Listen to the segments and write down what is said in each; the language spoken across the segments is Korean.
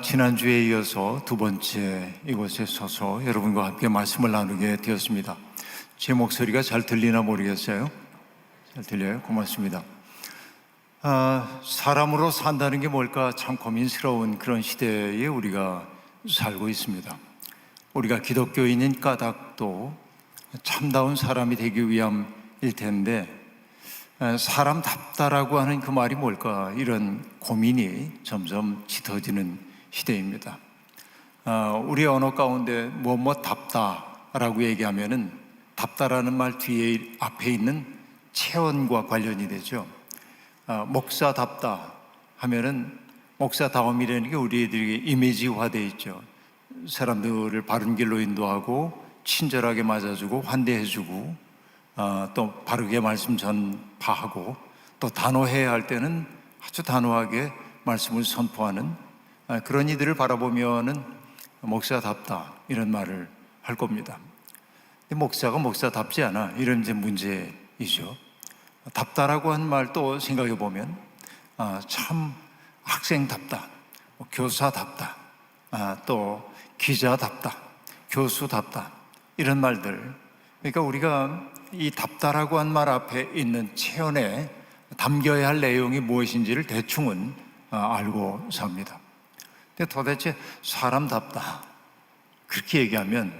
지난주에 이어서 두 번째 이곳에 서서 여러분과 함께 말씀을 나누게 되었습니다. 제 목소리가 잘 들리나 모르겠어요. 잘 들려요? 고맙습니다. 사람으로 산다는 게 뭘까 참 고민스러운 그런 시대에 우리가 살고 있습니다. 우리가 기독교인인 까닭도 참다운 사람이 되기 위함일 텐데, 사람답다라고 하는 그 말이 뭘까, 이런 고민이 점점 짙어지는 시대입니다. 우리 언어 가운데 뭐답다라고 얘기하면은 답다라는 말 뒤에 앞에 있는 체언과 관련이 되죠. 목사답다 하면은 목사다움이라는 게 우리들에게 이미지화되어 있죠. 사람들을 바른 길로 인도하고 친절하게 맞아주고 환대해주고, 또 바르게 말씀 전파하고, 또 단호해야 할 때는 아주 단호하게 말씀을 선포하는 그런 이들을 바라보면은 목사답다 이런 말을 할 겁니다. 근데 목사가 목사답지 않아, 이런 이제 문제이죠. 답다라고 한 말 또 생각해 보면 참 학생답다, 교사답다, 또 기자답다, 교수답다, 이런 말들. 그러니까 우리가 이 답다라고 한 말 앞에 있는 체언에 담겨야 할 내용이 무엇인지를 대충은 알고 삽니다. 근데 도대체 사람답다 그렇게 얘기하면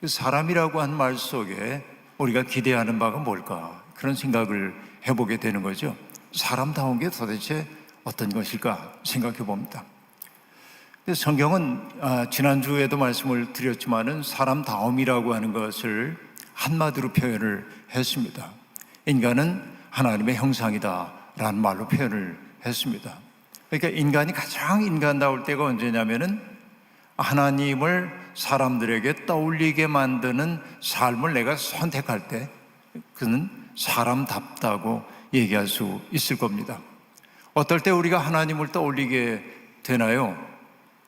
그 사람이라고 한 말 속에 우리가 기대하는 바가 뭘까, 그런 생각을 해보게 되는 거죠. 사람다운 게 도대체 어떤 것일까 생각해 봅니다. 성경은 지난주에도 말씀을 드렸지만은 사람다움이라고 하는 것을 한마디로 표현을 했습니다. 인간은 하나님의 형상이다 라는 말로 표현을 했습니다. 그러니까 인간이 가장 인간다울 때가 언제냐면은 하나님을 사람들에게 떠올리게 만드는 삶을 내가 선택할 때, 그는 사람답다고 얘기할 수 있을 겁니다. 어떨 때 우리가 하나님을 떠올리게 되나요?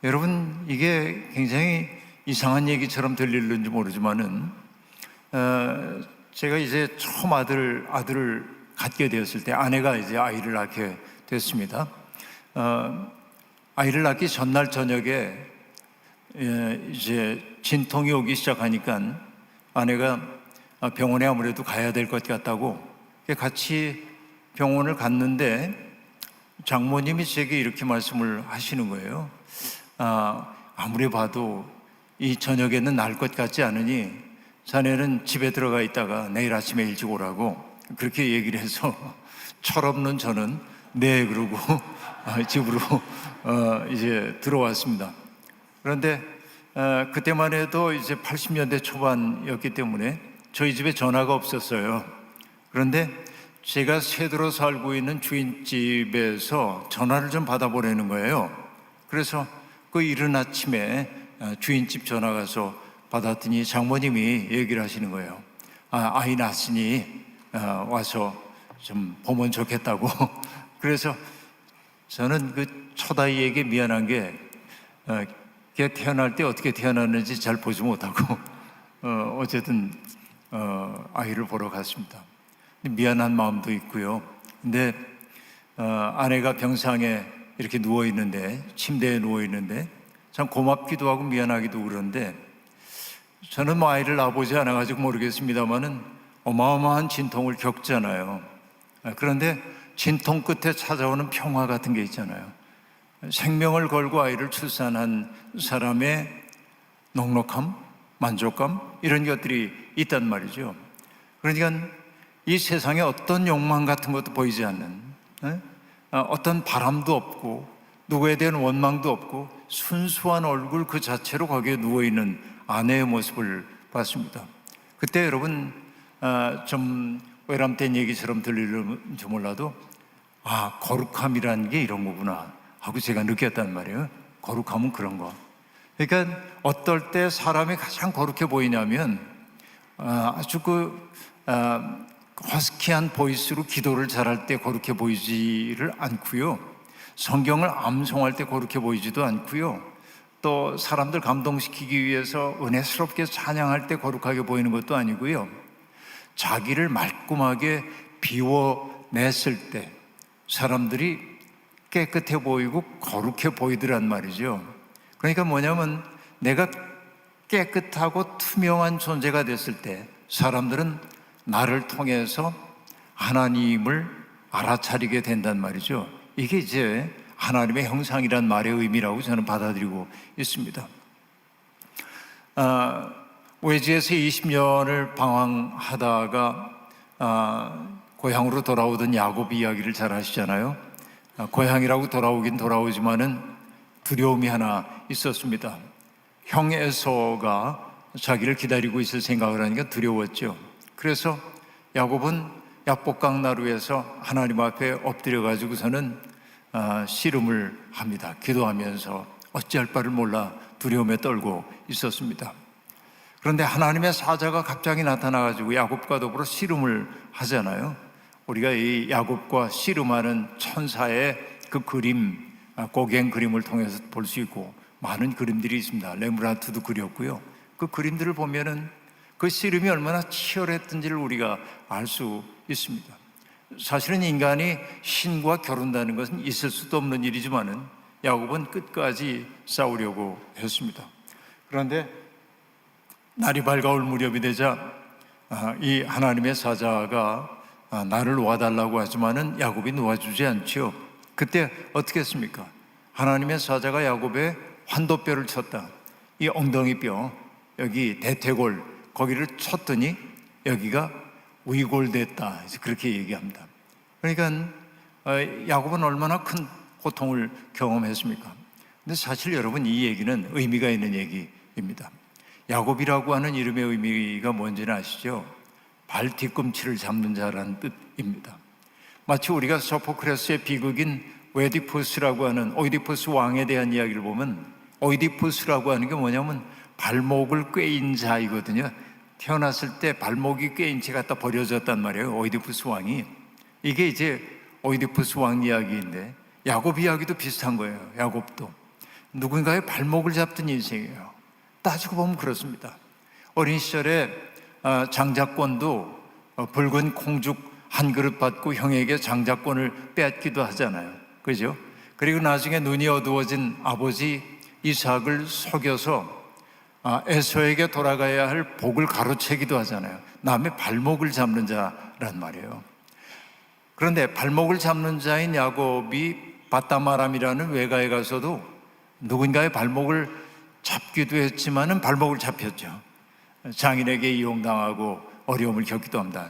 여러분, 이게 굉장히 이상한 얘기처럼 들릴는지 모르지만은 제가 이제 처음 아들을 갖게 되었을 때, 아내가 이제 아이를 낳게 됐습니다. 아이를 낳기 전날 저녁에 이제 진통이 오기 시작하니까 아내가 병원에 아무래도 가야 될 것 같다고 같이 병원을 갔는데, 장모님이 제게 이렇게 말씀을 하시는 거예요. 아무리 봐도 이 저녁에는 날 것 같지 않으니 자네는 집에 들어가 있다가 내일 아침에 일찍 오라고 그렇게 얘기를 해서, 철없는 저는 네 그러고 집으로 이제 들어왔습니다. 그런데 그때만 해도 이제 80년대 초반이었기 때문에 저희 집에 전화가 없었어요. 그런데 제가 새들어 살고 있는 주인집에서 전화를 좀 받아보려는 거예요. 그래서 그 이른 아침에 주인집 전화 가서 받았더니 장모님이 얘기를 하시는 거예요. 아이 낳았으니 와서 좀 보면 좋겠다고. 그래서 저는 그 첫아이에게 미안한 게, 걔 태어날 때 어떻게 태어났는지 잘 보지 못하고 어쨌든 아이를 보러 갔습니다. 미안한 마음도 있고요. 근데 아내가 병상에 이렇게 누워 있는데, 침대에 누워 있는데 참 고맙기도 하고 미안하기도 그런데, 저는 뭐 아이를 낳아보지 않아가지고 모르겠습니다만은 어마어마한 진통을 겪잖아요. 그런데 진통 끝에 찾아오는 평화 같은 게 있잖아요. 생명을 걸고 아이를 출산한 사람의 넉넉함, 만족감, 이런 것들이 있단 말이죠. 그러니까 이 세상에 어떤 욕망 같은 것도 보이지 않는, 어떤 바람도 없고 누구에 대한 원망도 없고 순수한 얼굴 그 자체로 거기에 누워있는 아내의 모습을 봤습니다. 그때 여러분 좀 외람된 얘기처럼 들릴지 몰라도 거룩함이라는 게 이런 거구나 하고 제가 느꼈단 말이에요. 거룩함은 그런 거. 그러니까 어떨 때 사람이 가장 거룩해 보이냐면 아주 허스키한 보이스로 기도를 잘할 때 거룩해 보이지를 않고요. 성경을 암송할 때 거룩해 보이지도 않고요. 또 사람들 감동시키기 위해서 은혜스럽게 찬양할 때 거룩하게 보이는 것도 아니고요. 자기를 말끔하게 비워냈을 때 사람들이 깨끗해 보이고 거룩해 보이더란 말이죠. 그러니까 뭐냐면 내가 깨끗하고 투명한 존재가 됐을 때 사람들은 나를 통해서 하나님을 알아차리게 된단 말이죠. 이게 이제 하나님의 형상이란 말의 의미라고 저는 받아들이고 있습니다. 외지에서 20년을 방황하다가 고향으로 돌아오던 야곱 이야기를 잘 아시잖아요. 고향이라고 돌아오긴 돌아오지만은 두려움이 하나 있었습니다. 형 에서가 자기를 기다리고 있을 생각을 하니까 두려웠죠. 그래서 야곱은 야복강 나루에서 하나님 앞에 엎드려 가지고서는 씨름을 합니다. 기도하면서 어찌할 바를 몰라 두려움에 떨고 있었습니다. 그런데 하나님의 사자가 갑자기 나타나 가지고 야곱과 더불어 씨름을 하잖아요. 우리가 이 야곱과 씨름하는 천사의 그 그림, 고갱 그림을 통해서 볼 수 있고 많은 그림들이 있습니다. 레므란트도 그렸고요. 그 그림들을 보면은 그 씨름이 얼마나 치열했던지를 우리가 알 수 있습니다. 사실은 인간이 신과 겨룬다는 것은 있을 수도 없는 일이지만은 야곱은 끝까지 싸우려고 했습니다. 그런데 날이 밝아올 무렵이 되자 이 하나님의 사자가 나를 놓아달라고 하지만은 야곱이 놓아주지 않죠. 그때 어떻게 했습니까? 하나님의 사자가 야곱의 환도뼈를 쳤다. 이 엉덩이뼈, 여기 대퇴골, 거기를 쳤더니 여기가 위골됐다. 그렇게 얘기합니다. 그러니까 야곱은 얼마나 큰 고통을 경험했습니까? 근데 사실 여러분, 이 얘기는 의미가 있는 얘기입니다. 야곱이라고 하는 이름의 의미가 뭔지는 아시죠? 발 뒤꿈치를 잡는 자라는 뜻입니다. 마치 우리가 소포크레스의 비극인 오이디푸스라고 하는 오이디푸스 왕에 대한 이야기를 보면 오이디푸스라고 하는 게 뭐냐면 발목을 꿰인 자이거든요. 태어났을 때 발목이 꿰인 채 갖다 버려졌단 말이에요. 오이디푸스 왕이. 이게 이제 오이디푸스 왕 이야기인데 야곱 이야기도 비슷한 거예요. 야곱도 누군가의 발목을 잡던 인생이에요. 따지고 보면 그렇습니다. 어린 시절에 장자권도 붉은 콩죽 한 그릇 받고 형에게 장자권을 뺏기도 하잖아요. 그죠? 그리고 나중에 눈이 어두워진 아버지 이삭을 속여서 에서에게 돌아가야 할 복을 가로채기도 하잖아요. 남의 발목을 잡는 자란 말이에요. 그런데 발목을 잡는 자인 야곱이 바다마람이라는 외가에 가서도 누군가의 발목을 잡기도 했지만은 발목을 잡혔죠. 장인에게 이용당하고 어려움을 겪기도 합니다.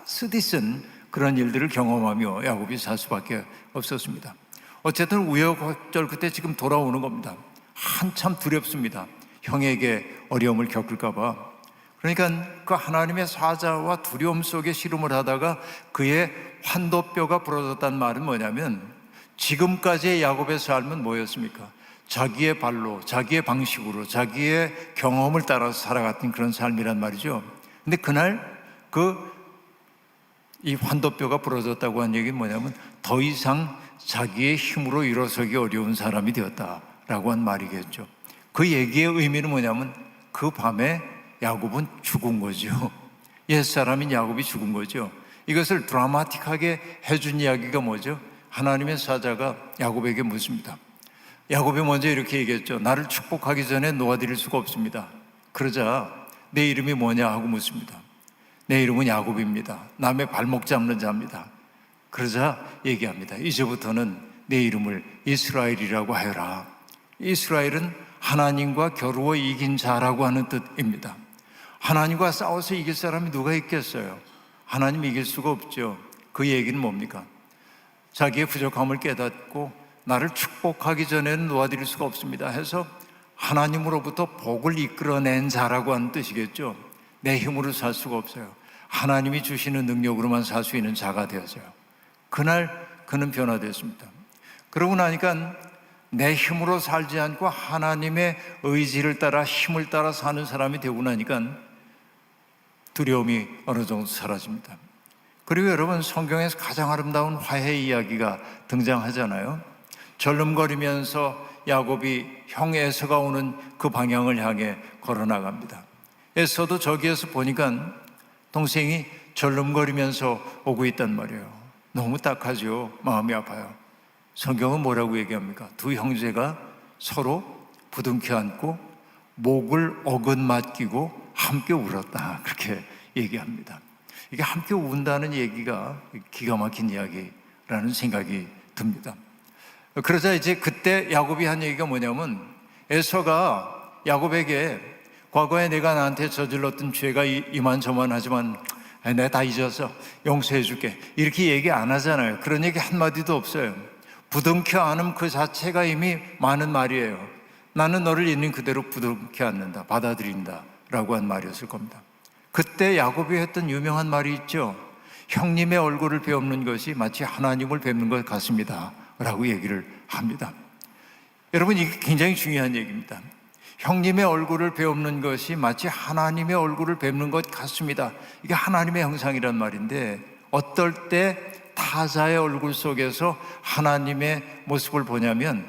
쓰디쓴 그런 일들을 경험하며 야곱이 살 수밖에 없었습니다. 어쨌든 우여곡절 끝에 지금 돌아오는 겁니다. 한참 두렵습니다. 형에게 어려움을 겪을까 봐. 그러니까 그 하나님의 사자와 두려움 속에 씨름을 하다가 그의 환도뼈가 부러졌다는 말은 뭐냐면 지금까지의 야곱의 삶은 뭐였습니까? 자기의 발로, 자기의 방식으로, 자기의 경험을 따라서 살아갔던 그런 삶이란 말이죠. 근데 그날 이 환도뼈가 부러졌다고 한 얘기는 뭐냐면 더 이상 자기의 힘으로 일어서기 어려운 사람이 되었다라고 한 말이겠죠. 그 얘기의 의미는 뭐냐면 그 밤에 야곱은 죽은 거죠. 옛사람인 야곱이 죽은 거죠. 이것을 드라마틱하게 해준 이야기가 뭐죠? 하나님의 사자가 야곱에게 묻습니다. 야곱이 먼저 이렇게 얘기했죠. 나를 축복하기 전에 놓아드릴 수가 없습니다. 그러자 내 이름이 뭐냐 하고 묻습니다. 내 이름은 야곱입니다. 남의 발목 잡는 자입니다. 그러자 얘기합니다. 이제부터는 내 이름을 이스라엘이라고 하여라. 이스라엘은 하나님과 겨루어 이긴 자라고 하는 뜻입니다. 하나님과 싸워서 이길 사람이 누가 있겠어요? 하나님 이길 수가 없죠. 그 얘기는 뭡니까? 자기의 부족함을 깨닫고 나를 축복하기 전에는 놓아드릴 수가 없습니다 해서 하나님으로부터 복을 이끌어낸 자라고 하는 뜻이겠죠. 내 힘으로 살 수가 없어요. 하나님이 주시는 능력으로만 살 수 있는 자가 되었어요. 그날 그는 변화됐습니다. 그러고 나니까 내 힘으로 살지 않고 하나님의 의지를 따라 힘을 따라 사는 사람이 되고 나니까 두려움이 어느 정도 사라집니다. 그리고 여러분, 성경에서 가장 아름다운 화해 이야기가 등장하잖아요. 절름거리면서 야곱이 형 에서가 오는 그 방향을 향해 걸어나갑니다. 에서도 저기에서 보니까 동생이 절름거리면서 오고 있단 말이에요. 너무 딱하죠. 마음이 아파요. 성경은 뭐라고 얘기합니까? 두 형제가 서로 부둥켜 안고 목을 어긋맞기고 함께 울었다, 그렇게 얘기합니다. 이게 함께 운다는 얘기가 기가 막힌 이야기라는 생각이 듭니다. 그러자 이제 그때 야곱이 한 얘기가 뭐냐면, 에서가 야곱에게 과거에 내가 나한테 저질렀던 죄가 이만저만 하지만 내가 다 잊어서 용서해 줄게, 이렇게 얘기 안 하잖아요. 그런 얘기 한마디도 없어요. 부둥켜 안음 그 자체가 이미 많은 말이에요. 나는 너를 있는 그대로 부둥켜 안는다, 받아들인다 라고 한 말이었을 겁니다. 그때 야곱이 했던 유명한 말이 있죠. 형님의 얼굴을 베엎는 것이 마치 하나님을 뵙는 것 같습니다 라고 얘기를 합니다. 여러분, 이게 굉장히 중요한 얘기입니다. 형님의 얼굴을 베엎는 것이 마치 하나님의 얼굴을 뵙는 것 같습니다. 이게 하나님의 형상이란 말인데, 어떨 때 타자의 얼굴 속에서 하나님의 모습을 보냐면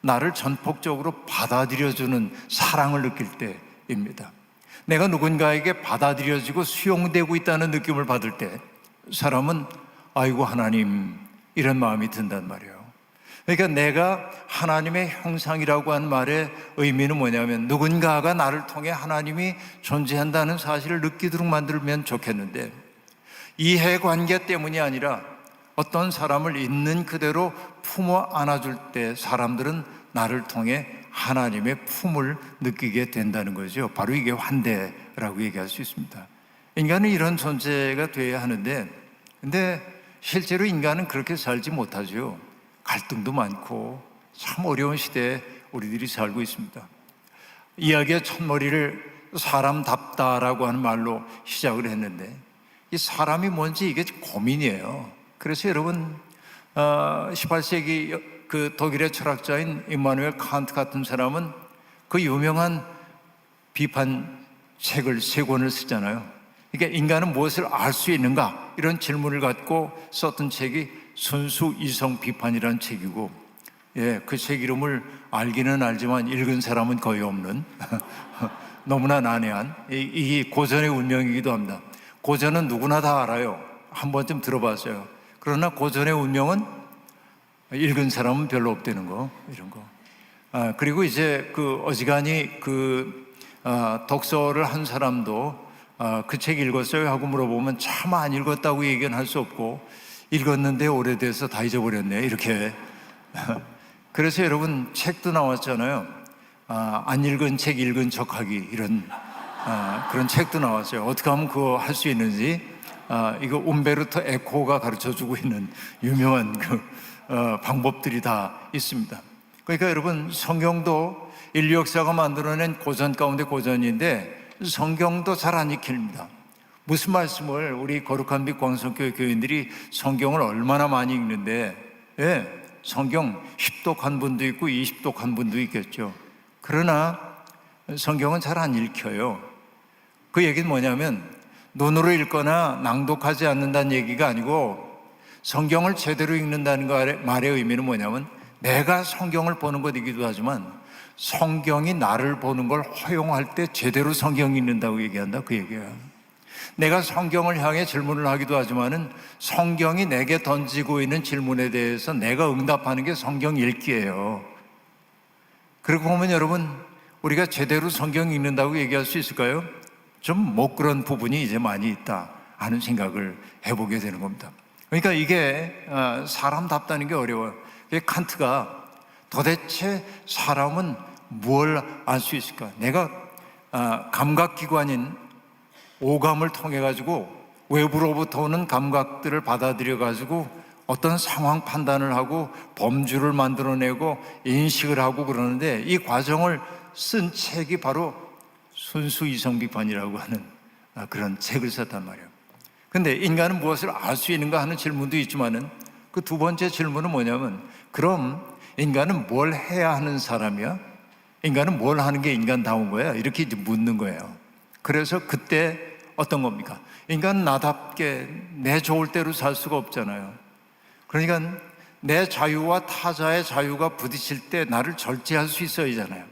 나를 전폭적으로 받아들여주는 사랑을 느낄 때입니다. 내가 누군가에게 받아들여지고 수용되고 있다는 느낌을 받을 때 사람은 아이고 하나님, 이런 마음이 든단 말이에요. 그러니까 내가 하나님의 형상이라고 하는 말의 의미는 뭐냐면, 누군가가 나를 통해 하나님이 존재한다는 사실을 느끼도록 만들면 좋겠는데, 이해관계 때문이 아니라 어떤 사람을 있는 그대로 품어 안아줄 때 사람들은 나를 통해 하나님의 품을 느끼게 된다는 거죠. 바로 이게 환대라고 얘기할 수 있습니다. 인간은 이런 존재가 되어야 하는데, 근데 실제로 인간은 그렇게 살지 못하죠. 갈등도 많고 참 어려운 시대에 우리들이 살고 있습니다. 이야기의 첫머리를 사람답다라고 하는 말로 시작을 했는데, 이 사람이 뭔지 이게 고민이에요. 그래서 여러분, 18세기 그 독일의 철학자인 임마누엘 칸트 같은 사람은 그 유명한 비판 책을 3권을 쓰잖아요. 그러니까 인간은 무엇을 알 수 있는가, 이런 질문을 갖고 썼던 책이 순수 이성 비판이라는 책이고, 그 책 이름을 알기는 알지만 읽은 사람은 거의 없는 너무나 난해한 이 고전의 운명이기도 합니다. 고전은 누구나 다 알아요. 한 번쯤 들어봤어요. 그러나 고전의 운명은 읽은 사람은 별로 없다는 거, 이런 거. 그리고 이제 그 어지간히 독서를 한 사람도 그 책 읽었어요 하고 물어보면 참 안 읽었다고 얘기는 할 수 없고, 읽었는데 오래돼서 다 잊어버렸네, 이렇게. 그래서 여러분, 책도 나왔잖아요. 안 읽은 책 읽은 척하기, 이런 그런 책도 나왔어요. 어떻게 하면 그거 할 수 있는지. 이거 움베르토 에코가 가르쳐주고 있는 유명한 방법들이 다 있습니다. 그러니까 여러분, 성경도 인류 역사가 만들어낸 고전 가운데 고전인데 성경도 잘 안 읽힙니다. 무슨 말씀을, 우리 거룩한 빛 광성교회 교인들이 성경을 얼마나 많이 읽는데, 성경 10독한 분도 있고 20독한 분도 있겠죠. 그러나 성경은 잘 안 읽혀요. 그 얘기는 뭐냐면, 눈으로 읽거나 낭독하지 않는다는 얘기가 아니고, 성경을 제대로 읽는다는 말의 의미는 뭐냐면, 내가 성경을 보는 것이기도 하지만 성경이 나를 보는 걸 허용할 때 제대로 성경 읽는다고 얘기한다, 그 얘기예요. 내가 성경을 향해 질문을 하기도 하지만은 성경이 내게 던지고 있는 질문에 대해서 내가 응답하는 게 성경 읽기예요. 그리고 보면 여러분, 우리가 제대로 성경 읽는다고 얘기할 수 있을까요? 좀 못 그런 부분이 이제 많이 있다 하는 생각을 해보게 되는 겁니다. 그러니까 이게 사람답다는 게 어려워요. 칸트가 도대체 사람은 뭘 알 수 있을까? 내가 감각기관인 오감을 통해 가지고 외부로부터 오는 감각들을 받아들여 가지고 어떤 상황 판단을 하고 범주를 만들어내고 인식을 하고 그러는데, 이 과정을 쓴 책이 바로 순수 이성 비판이라고 하는 그런 책을 썼단 말이에요. 근데 인간은 무엇을 알 수 있는가 하는 질문도 있지만은, 그 두 번째 질문은 뭐냐면, 그럼 인간은 뭘 해야 하는 사람이야? 인간은 뭘 하는 게 인간다운 거야? 이렇게 이제 묻는 거예요. 그래서 그때 어떤 겁니까? 인간은 나답게 내 좋을 대로 살 수가 없잖아요. 그러니까 내 자유와 타자의 자유가 부딪힐 때 나를 절제할 수 있어야잖아요.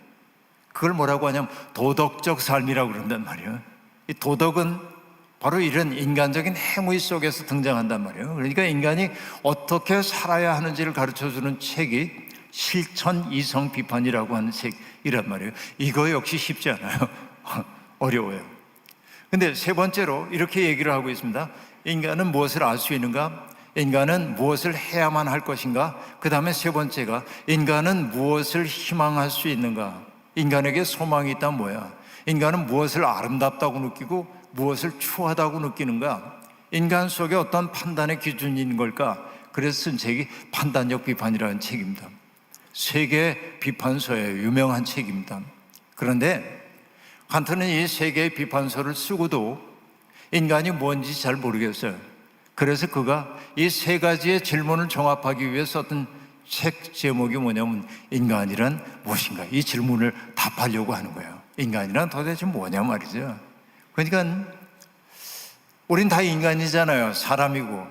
그걸 뭐라고 하냐면 도덕적 삶이라고 그런단 말이에요. 이 도덕은 바로 이런 인간적인 행위 속에서 등장한단 말이에요. 그러니까 인간이 어떻게 살아야 하는지를 가르쳐주는 책이 실천 이성 비판이라고 하는 책이란 말이에요. 이거 역시 쉽지 않아요. 어려워요. 근데 세 번째로 이렇게 얘기를 하고 있습니다. 인간은 무엇을 알 수 있는가? 인간은 무엇을 해야만 할 것인가? 그 다음에 세 번째가 인간은 무엇을 희망할 수 있는가? 인간에게 소망이 있다면 뭐야? 인간은 무엇을 아름답다고 느끼고 무엇을 추하다고 느끼는가? 인간 속에 어떤 판단의 기준이 있는 걸까? 그래서 쓴 책이 판단력 비판이라는 책입니다. 세계 비판서의 유명한 책입니다. 그런데 칸트는 이 세계 비판서를 쓰고도 인간이 뭔지 잘 모르겠어요. 그래서 그가 이 세 가지의 질문을 종합하기 위해서 썼던 책 제목이 뭐냐면 인간이란 무엇인가? 이 질문을 답하려고 하는 거예요. 인간이란 도대체 뭐냐 말이죠. 그러니까 우린 다 인간이잖아요. 사람이고.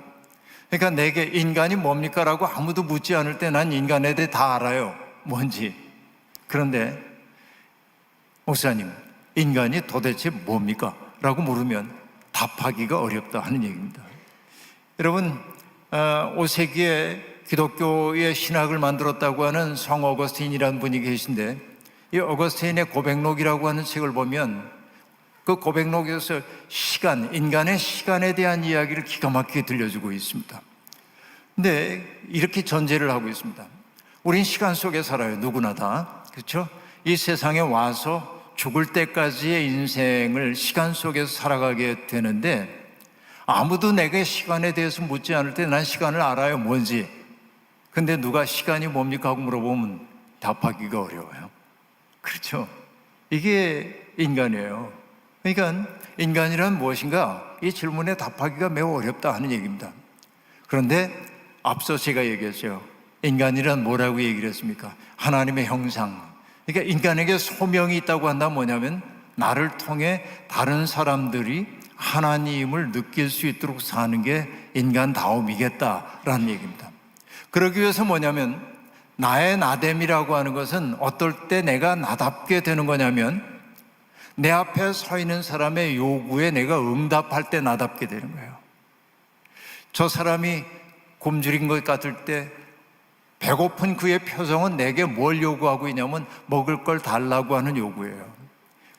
그러니까 내게 인간이 뭡니까? 라고 아무도 묻지 않을 때 난 인간에 대해 다 알아요. 뭔지. 그런데 목사님, 인간이 도대체 뭡니까? 라고 물으면 답하기가 어렵다 하는 얘기입니다. 여러분, 5세기에 기독교의 신학을 만들었다고 하는 성 어거스틴이라는 분이 계신데 이 어거스틴의 고백록이라고 하는 책을 보면 그 고백록에서 시간, 인간의 시간에 대한 이야기를 기가 막히게 들려주고 있습니다. 근데 이렇게 전제를 하고 있습니다. 우린 시간 속에 살아요. 누구나 다. 그렇죠? 이 세상에 와서 죽을 때까지의 인생을 시간 속에서 살아가게 되는데 아무도 내게 시간에 대해서 묻지 않을 때 난 시간을 알아요. 뭔지. 근데 누가 시간이 뭡니까? 하고 물어보면 답하기가 어려워요. 그렇죠? 이게 인간이에요. 그러니까 인간이란 무엇인가? 이 질문에 답하기가 매우 어렵다 하는 얘기입니다. 그런데 앞서 제가 얘기했죠. 인간이란 뭐라고 얘기를 했습니까? 하나님의 형상. 그러니까 인간에게 소명이 있다고 한다면 뭐냐면 나를 통해 다른 사람들이 하나님을 느낄 수 있도록 사는 게 인간다움이겠다라는 얘기입니다. 그러기 위해서 뭐냐면 나의 나됨이라고 하는 것은 어떨 때 내가 나답게 되는 거냐면 내 앞에 서 있는 사람의 요구에 내가 응답할 때 나답게 되는 거예요. 저 사람이 굶주린 것 같을 때 배고픈 그의 표정은 내게 뭘 요구하고 있냐면 먹을 걸 달라고 하는 요구예요.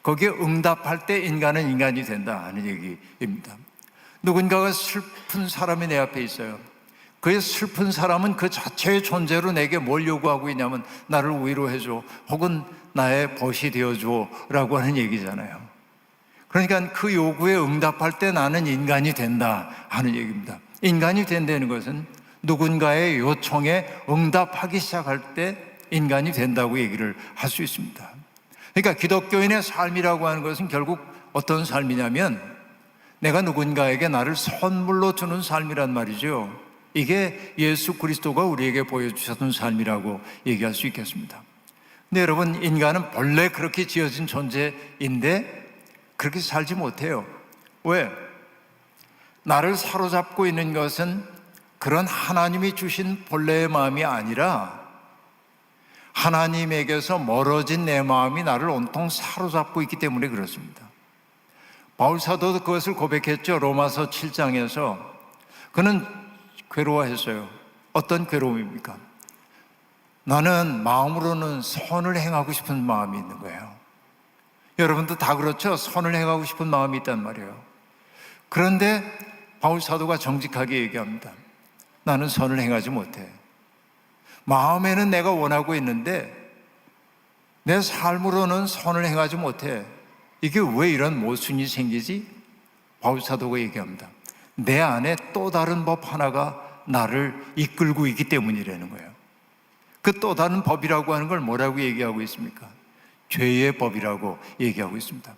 거기에 응답할 때 인간은 인간이 된다 하는 얘기입니다. 누군가가 슬픈 사람이 내 앞에 있어요. 그의 슬픈 사람은 그 자체의 존재로 내게 뭘 요구하고 있냐면 나를 위로해줘 혹은 나의 벗이 되어줘 라고 하는 얘기잖아요. 그러니까 그 요구에 응답할 때 나는 인간이 된다 하는 얘기입니다. 인간이 된다는 것은 누군가의 요청에 응답하기 시작할 때 인간이 된다고 얘기를 할 수 있습니다. 그러니까 기독교인의 삶이라고 하는 것은 결국 어떤 삶이냐면 내가 누군가에게 나를 선물로 주는 삶이란 말이죠. 이게 예수 그리스도가 우리에게 보여주셨던 삶이라고 얘기할 수 있겠습니다. 근데 여러분, 인간은 본래 그렇게 지어진 존재인데 그렇게 살지 못해요. 왜? 나를 사로잡고 있는 것은 그런 하나님이 주신 본래의 마음이 아니라 하나님에게서 멀어진 내 마음이 나를 온통 사로잡고 있기 때문에 그렇습니다. 바울 사도도 그것을 고백했죠. 로마서 7장에서 그는 괴로워했어요. 어떤 괴로움입니까? 나는 마음으로는 선을 행하고 싶은 마음이 있는 거예요. 여러분도 다 그렇죠? 선을 행하고 싶은 마음이 있단 말이에요. 그런데 바울 사도가 정직하게 얘기합니다. 나는 선을 행하지 못해. 마음에는 내가 원하고 있는데 내 삶으로는 선을 행하지 못해. 이게 왜 이런 모순이 생기지? 바울 사도가 얘기합니다. 내 안에 또 다른 법 하나가 나를 이끌고 있기 때문이라는 거예요. 그 또 다른 법이라고 하는 걸 뭐라고 얘기하고 있습니까? 죄의 법이라고 얘기하고 있습니다.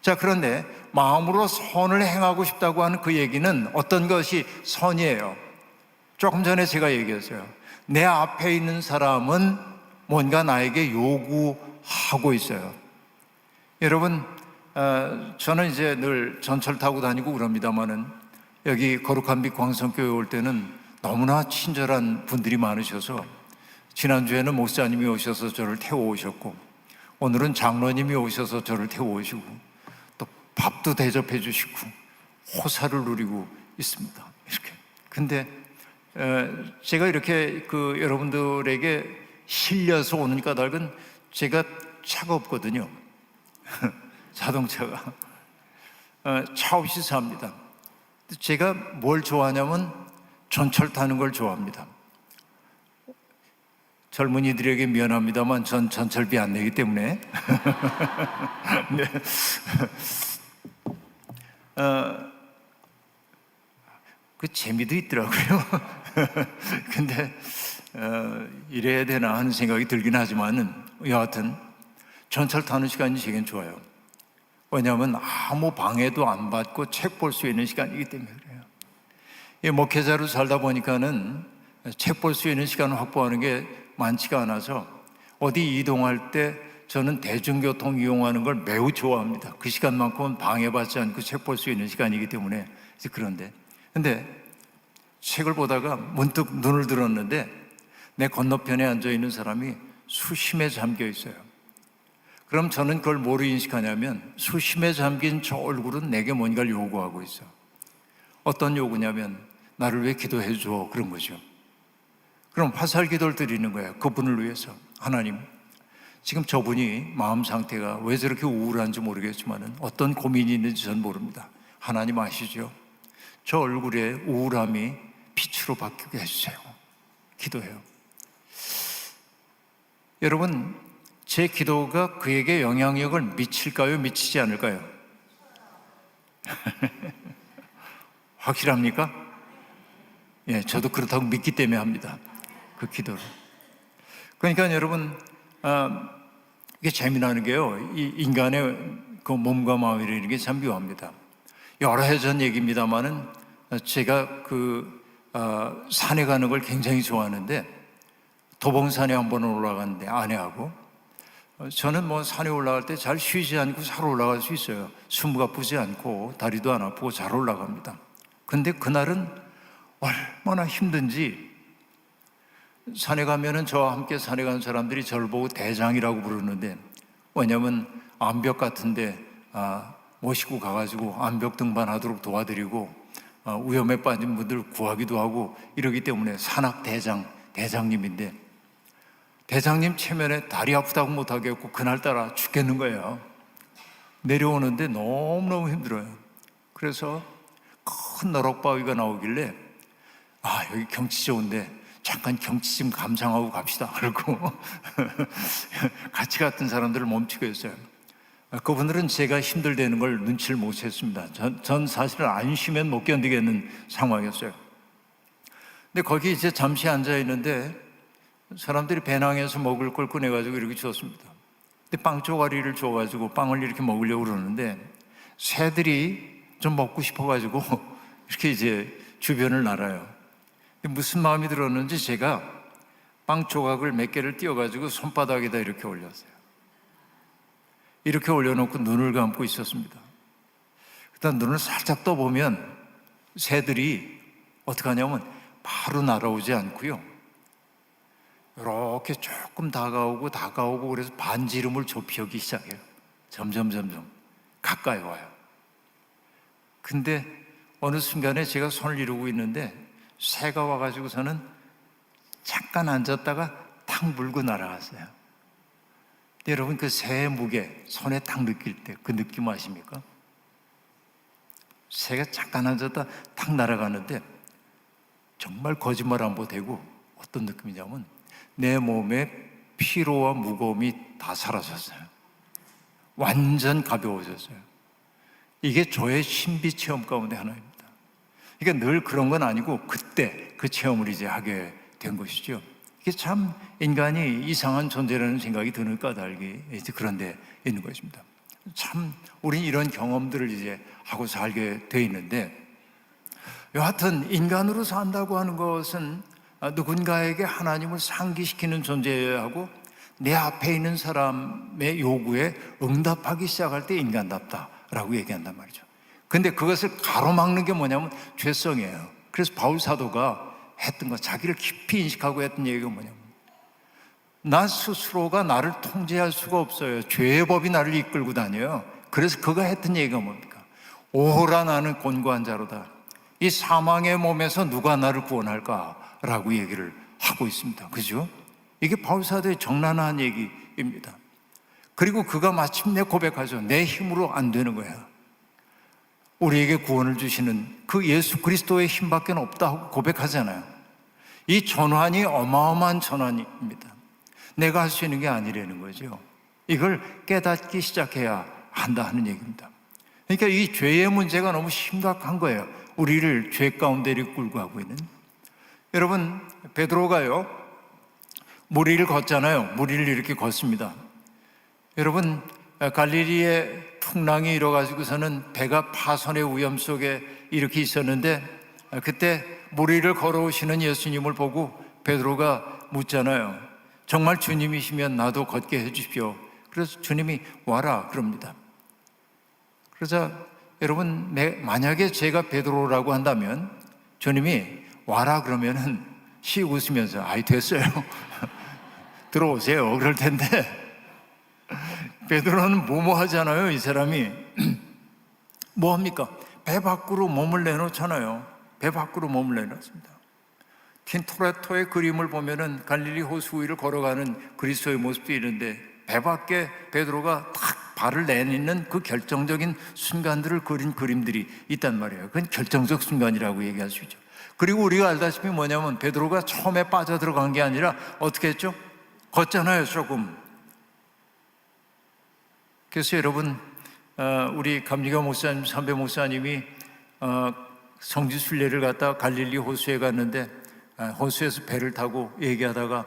자, 그런데 마음으로 선을 행하고 싶다고 하는 그 얘기는 어떤 것이 선이에요? 조금 전에 제가 얘기했어요. 내 앞에 있는 사람은 뭔가 나에게 요구하고 있어요. 여러분, 저는 이제 늘 전철 타고 다니고 그럽니다만은 여기 거룩한 빛 광성교회 올 때는 너무나 친절한 분들이 많으셔서 지난주에는 목사님이 오셔서 저를 태워오셨고 오늘은 장로님이 오셔서 저를 태워오시고 또 밥도 대접해 주시고 호사를 누리고 있습니다. 이렇게. 근데 제가 이렇게 여러분들에게 실려서 오는 까닭은 제가 차가 없거든요. 자동차가. 차 없이 삽니다. 제가 뭘 좋아하냐면 전철 타는 걸 좋아합니다. 젊은이들에게 미안합니다만 전 전철비 안 내기 때문에 네. 그 재미도 있더라고요. 근데 이래야 되나 하는 생각이 들긴 하지만은 여하튼 전철 타는 시간이 제겐 좋아요. 왜냐하면 아무 방해도 안 받고 책 볼 수 있는 시간이기 때문에 그래요. 이 목회자로 살다 보니까는 책 볼 수 있는 시간을 확보하는 게 많지가 않아서 어디 이동할 때 저는 대중교통 이용하는 걸 매우 좋아합니다. 그 시간만큼은 방해받지 않고 책 볼 수 있는 시간이기 때문에. 그런데 근데 책을 보다가 문득 눈을 들었는데 내 건너편에 앉아 있는 사람이 수심에 잠겨 있어요. 그럼 저는 그걸 뭐로 인식하냐면 수심에 잠긴 저 얼굴은 내게 뭔가를 요구하고 있어. 어떤 요구냐면 나를 위해 기도해 줘, 그런 거죠. 그럼 화살 기도를 드리는 거예요. 그분을 위해서. 하나님, 지금 저분이 마음 상태가 왜 저렇게 우울한지 모르겠지만 어떤 고민이 있는지 전 모릅니다. 하나님 아시죠? 저 얼굴에 우울함이 빛으로 바뀌게 해주세요. 기도해요. 여러분, 제 기도가 그에게 영향력을 미칠까요? 미치지 않을까요? 확실합니까? 예, 저도 그렇다고 믿기 때문에 합니다. 그 기도를. 그러니까 여러분, 이게 재미나는 게요, 이 인간의 그 몸과 마음이라는 게 참 묘합니다. 여러 해 전 얘기입니다만은 제가 산에 가는 걸 굉장히 좋아하는데 도봉산에 한 번은 올라갔는데 아내하고 저는 뭐 산에 올라갈 때 잘 쉬지 않고 잘 올라갈 수 있어요. 숨 아프지 않고 다리도 안 아프고 잘 올라갑니다. 근데 그날은 얼마나 힘든지 산에 가면은 저와 함께 산에 간 사람들이 저를 보고 대장이라고 부르는데 왜냐면 암벽 같은데 모시고 가가지고 암벽 등반하도록 도와드리고 위험에 빠진 분들 구하기도 하고 이러기 때문에 산악 대장님인데 대장님 체면에 다리 아프다고 못하겠고 그날따라 죽겠는 거예요. 내려오는데 너무너무 힘들어요. 그래서 큰 너럭바위가 나오길래 여기 경치 좋은데 잠깐 경치 좀 감상하고 갑시다 그러고 같이 갔던 사람들을 멈추게 했어요. 그분들은 제가 힘들다는 걸 눈치를 못 챘습니다. 전 사실은 안 쉬면 못 견디겠는 상황이었어요. 근데 거기 이제 잠시 앉아 있는데 사람들이 배낭에서 먹을 걸 꺼내가지고 이렇게 줬습니다. 근데 빵 쪼가리를 줘가지고 빵을 이렇게 먹으려고 그러는데 새들이 좀 먹고 싶어가지고 이렇게 이제 주변을 날아요. 무슨 마음이 들었는지 제가 빵 조각을 몇 개를 띄워가지고 손바닥에다 이렇게 올렸어요. 이렇게 올려놓고 눈을 감고 있었습니다. 그다음 눈을 살짝 떠보면 새들이 어떻게 하냐면 바로 날아오지 않고요. 이렇게 조금 다가오고 그래서 반지름을 좁히기 시작해요. 점점 가까이 와요. 근데 어느 순간에 제가 손을 이루고 있는데 새가 와가지고서는 잠깐 앉았다가 탁 물고 날아갔어요. 근데 여러분 그 새의 무게 손에 탁 느낄 때 그 느낌 아십니까? 새가 잠깐 앉았다 탁 날아가는데 정말 거짓말 안 보태고 어떤 느낌이냐면 내 몸에 피로와 무거움이 다 사라졌어요. 완전 가벼워졌어요. 이게 저의 신비 체험 가운데 하나입니다. 그러니까 늘 그런 건 아니고 그때 그 체험을 이제 하게 된 것이죠. 이게 참 인간이 이상한 존재라는 생각이 드는 까닭이 이제 그런 데 있는 것입니다. 참 우린 이런 경험들을 이제 하고 살게 돼 있는데 여하튼 인간으로 산다고 하는 것은 누군가에게 하나님을 상기시키는 존재여야 하고 내 앞에 있는 사람의 요구에 응답하기 시작할 때 인간답다라고 얘기한단 말이죠. 근데 그것을 가로막는 게 뭐냐면 죄성이에요. 그래서 바울 사도가 했던 거, 자기를 깊이 인식하고 했던 얘기가 뭐냐면 나 스스로가 나를 통제할 수가 없어요. 죄의 법이 나를 이끌고 다녀요. 그래서 그가 했던 얘기가 뭡니까? 오호라 나는 곤고한 자로다. 이 사망의 몸에서 누가 나를 구원할까라고 얘기를 하고 있습니다. 그죠? 이게 바울사도의 적나라한 얘기입니다. 그리고 그가 마침내 고백하죠. 내 힘으로 안 되는 거야. 우리에게 구원을 주시는 그 예수 그리스도의 힘밖에 없다 하고 고백하잖아요. 이 전환이 어마어마한 전환입니다. 내가 할 수 있는 게 아니라는 거죠. 이걸 깨닫기 시작해야 한다 하는 얘기입니다. 그러니까 이 죄의 문제가 너무 심각한 거예요. 우리를 죄 가운데 끌고 가고 있는. 여러분, 베드로가요 물 위를 걷잖아요. 물 위를 이렇게 걷습니다. 여러분, 갈릴리의 풍랑이 일어가지고서는 배가 파손의 위험 속에 이렇게 있었는데, 그때 물 위를 걸어오시는 예수님을 보고 베드로가 묻잖아요. 정말 주님이시면 나도 걷게 해주십시오. 그래서 주님이 와라 그럽니다. 그래서 여러분, 만약에 제가 베드로라고 한다면 주님이 와라 그러면은 씩 웃으면서 아이 됐어요. 들어오세요 그럴 텐데 베드로는 뭐뭐 하잖아요. 이 사람이 뭐 합니까? 배 밖으로 몸을 내놓잖아요. 배 밖으로 몸을 내놓습니다. 틴토레토의 그림을 보면은 갈릴리 호수 위를 걸어가는 그리스도의 모습도 있는데 배 밖에 베드로가 탁 발을 내딛는 그 결정적인 순간들을 그린 그림들이 있단 말이에요. 그건 결정적 순간이라고 얘기할 수 있죠. 그리고 우리가 알다시피 뭐냐면 베드로가 처음에 빠져들어간 게 아니라 어떻게 했죠? 걷잖아요 조금. 그래서 여러분, 우리 감리교 목사님, 삼배 목사님이 성지 순례를 갔다 갈릴리 호수에 갔는데 호수에서 배를 타고 얘기하다가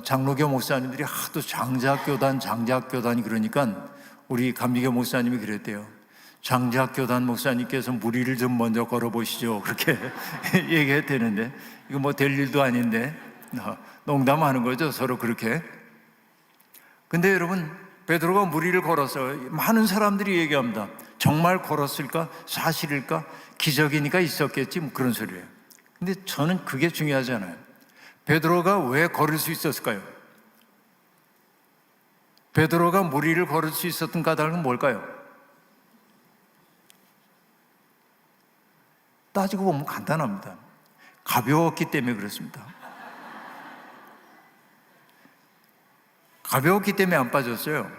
장로교 목사님들이 하도 장작교단이 그러니까 우리 감리교 목사님이 그랬대요. 장작교단 목사님께서 물 위를 좀 먼저 걸어보시죠. 그렇게 얘기했대는데 이거 뭐 될 일도 아닌데 농담하는 거죠. 서로 그렇게. 근데 여러분, 베드로가 물 위를 걸어서 많은 사람들이 얘기합니다. 정말 걸었을까? 사실일까? 기적이니까 있었겠지? 뭐 그런 소리예요. 근데 저는 그게 중요하지 않아요. 베드로가 왜 걸을 수 있었을까요? 베드로가 물 위를 걸을 수 있었던 까닭은 뭘까요? 따지고 보면 간단합니다. 가벼웠기 때문에 그렇습니다. 가벼웠기 때문에 안 빠졌어요.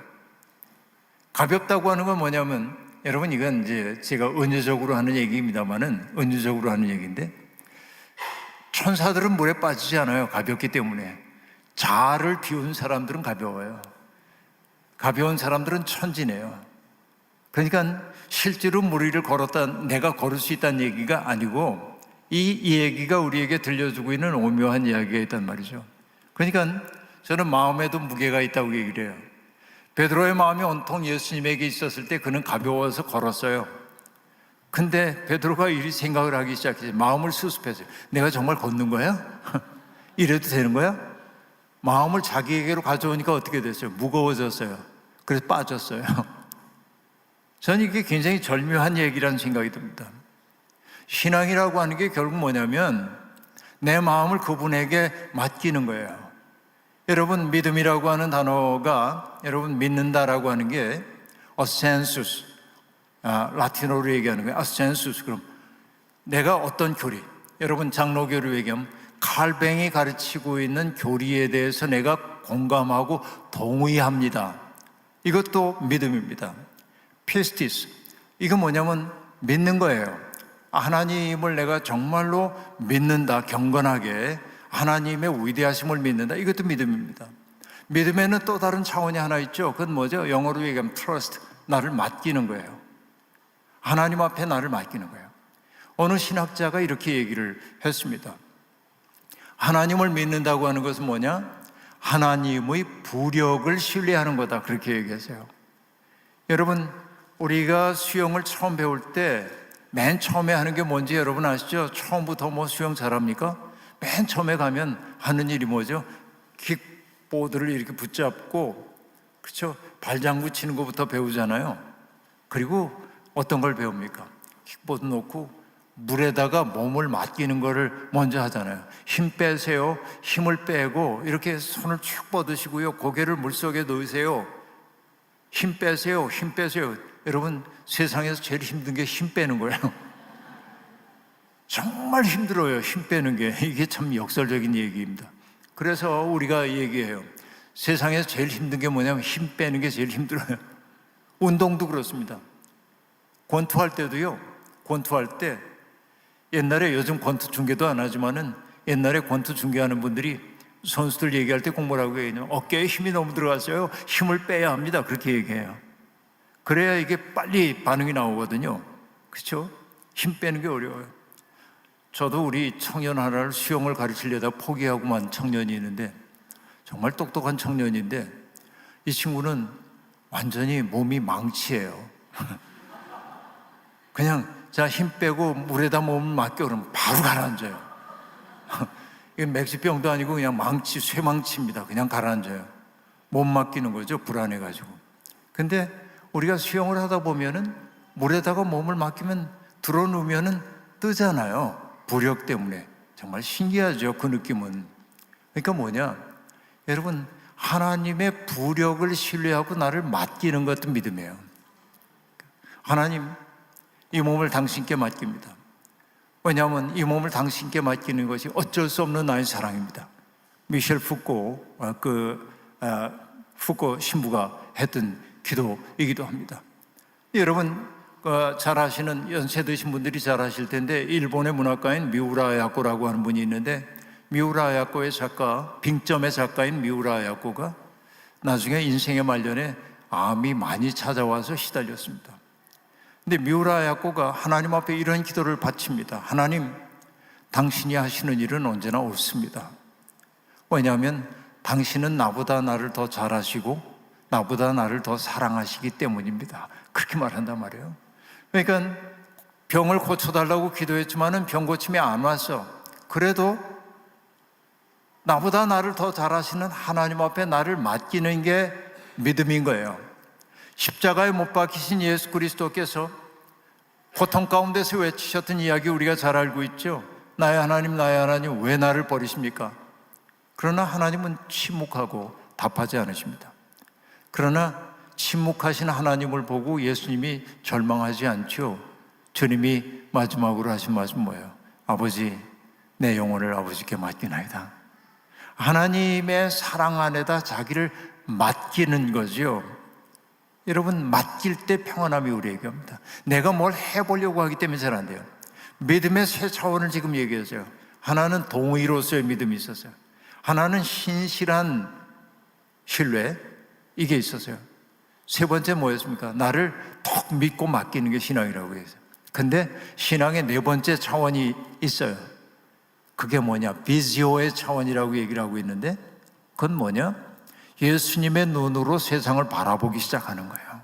가볍다고 하는 건 뭐냐면, 여러분, 이건 이제 제가 은유적으로 하는 얘기입니다만은, 은유적으로 하는 얘기인데, 천사들은 물에 빠지지 않아요. 가볍기 때문에. 자아를 비운 사람들은 가벼워요. 가벼운 사람들은 천지네요. 그러니까 실제로 물 위를 걸었다, 내가 걸을 수 있다는 얘기가 아니고 이 얘기가 우리에게 들려주고 있는 오묘한 이야기가 있단 말이죠. 그러니까 저는 마음에도 무게가 있다고 얘기를 해요. 베드로의 마음이 온통 예수님에게 있었을 때 그는 가벼워서 걸었어요. 근데 베드로가 이리 생각을 하기 시작했어요. 마음을 수습했어요. 내가 정말 걷는 거야? 이래도 되는 거야? 마음을 자기에게로 가져오니까 어떻게 됐어요? 무거워졌어요. 그래서 빠졌어요. 저는 이게 굉장히 절묘한 얘기라는 생각이 듭니다. 신앙이라고 하는 게 결국 뭐냐면 내 마음을 그분에게 맡기는 거예요. 여러분, 믿음이라고 하는 단어가, 여러분, 믿는다라고 하는 게 assensus, 라틴어로 얘기하는 거예요. assensus. 그럼 내가 어떤 교리, 여러분 장로교로 얘기하면 칼뱅이 가르치고 있는 교리에 대해서 내가 공감하고 동의합니다. 이것도 믿음입니다. 피스티스, 이거 뭐냐면 믿는 거예요. 하나님을 내가 정말로 믿는다, 경건하게 하나님의 위대하심을 믿는다. 이것도 믿음입니다. 믿음에는 또 다른 차원이 하나 있죠. 그건 뭐죠? 영어로 얘기하면 trust, 나를 맡기는 거예요. 하나님 앞에 나를 맡기는 거예요. 어느 신학자가 이렇게 얘기를 했습니다. 하나님을 믿는다고 하는 것은 뭐냐? 하나님의 부력을 신뢰하는 거다, 그렇게 얘기했어요. 여러분, 우리가 수영을 처음 배울 때 맨 처음에 하는 게 뭔지 여러분 아시죠? 처음부터 뭐 수영 잘합니까? 맨 처음에 가면 하는 일이 뭐죠? 킥보드를 이렇게 붙잡고, 그렇죠? 발장구 치는 것부터 배우잖아요. 그리고 어떤 걸 배웁니까? 킥보드 놓고 물에다가 몸을 맡기는 거를 먼저 하잖아요. 힘 빼세요. 힘을 빼고 이렇게 손을 쭉 뻗으시고요. 고개를 물속에 넣으세요. 힘 빼세요. 힘 빼세요. 여러분, 세상에서 제일 힘든 게 힘 빼는 거예요. 정말 힘들어요, 힘 빼는 게. 이게 참 역설적인 얘기입니다. 그래서 우리가 얘기해요. 세상에서 제일 힘든 게 뭐냐면 힘 빼는 게 제일 힘들어요. 운동도 그렇습니다. 권투할 때도요, 권투할 때 옛날에, 요즘 권투 중계도 안 하지만은 옛날에 권투 중계하는 분들이 선수들 얘기할 때 꼭 뭐라고 해요? 어깨에 힘이 너무 들어갔어요. 힘을 빼야 합니다. 그렇게 얘기해요. 그래야 이게 빨리 반응이 나오거든요. 그렇죠? 힘 빼는 게 어려워요. 저도 우리 청년 하나를 수영을 가르치려다 포기하고만 청년이 있는데, 정말 똑똑한 청년인데 이 친구는 완전히 몸이 망치예요. 그냥 자, 힘 빼고 물에다 몸을 맡겨 그러면 바로 가라앉아요. 이게 맥주병도 아니고 그냥 망치, 쇠망치입니다. 그냥 가라앉아요. 몸 맡기는 거죠, 불안해가지고. 근데 우리가 수영을 하다 보면은 물에다가 몸을 맡기면 들어누면은 뜨잖아요. 부력 때문에. 정말 신기하죠, 그 느낌은. 그러니까 뭐냐, 여러분, 하나님의 부력을 신뢰하고 나를 맡기는 것도 믿음이에요. 하나님, 이 몸을 당신께 맡깁니다. 왜냐하면 이 몸을 당신께 맡기는 것이 어쩔 수 없는 나의 사랑입니다. 미셸 푸코, 푸코 신부가 했던 기도이기도 합니다. 여러분, 잘 아시는, 연세 드신 분들이 잘 아실 텐데, 일본의 문학가인 미우라 야코라고 하는 분이 있는데, 미우라 야코의 작가, 빙점의 작가인 미우라 야코가 나중에 인생의 말년에 암이 많이 찾아와서 시달렸습니다. 근데 미우라 야코가 하나님 앞에 이런 기도를 바칩니다. 하나님, 당신이 하시는 일은 언제나 옳습니다. 왜냐하면 당신은 나보다 나를 더 잘 아시고 나보다 나를 더 사랑하시기 때문입니다. 그렇게 말한단 말이에요. 그러니까 병을 고쳐달라고 기도했지만은 병 고침이 안 왔어. 그래도 나보다 나를 더 잘하시는 하나님 앞에 나를 맡기는 게 믿음인 거예요. 십자가에 못 박히신 예수 그리스도께서 고통 가운데서 외치셨던 이야기 우리가 잘 알고 있죠. 나의 하나님, 나의 하나님, 왜 나를 버리십니까? 그러나 하나님은 침묵하고 답하지 않으십니다. 그러나 침묵하신 하나님을 보고 예수님이 절망하지 않죠. 주님이 마지막으로 하신 말씀 뭐예요? 아버지, 내 영혼을 아버지께 맡기나이다. 하나님의 사랑 안에다 자기를 맡기는 거죠. 여러분, 맡길 때 평안함이 우리에게 옵니다. 내가 뭘 해보려고 하기 때문에 잘 안 돼요. 믿음의 세 차원을 지금 얘기했어요. 하나는 동의로서의 믿음이 있었어요. 하나는 신실한 신뢰, 이게 있었어요. 세 번째 뭐였습니까? 나를 톡 믿고 맡기는 게 신앙이라고 했어요. 근데 신앙의 네 번째 차원이 있어요. 그게 뭐냐? 비지오의 차원이라고 얘기를 하고 있는데, 그건 뭐냐? 예수님의 눈으로 세상을 바라보기 시작하는 거예요.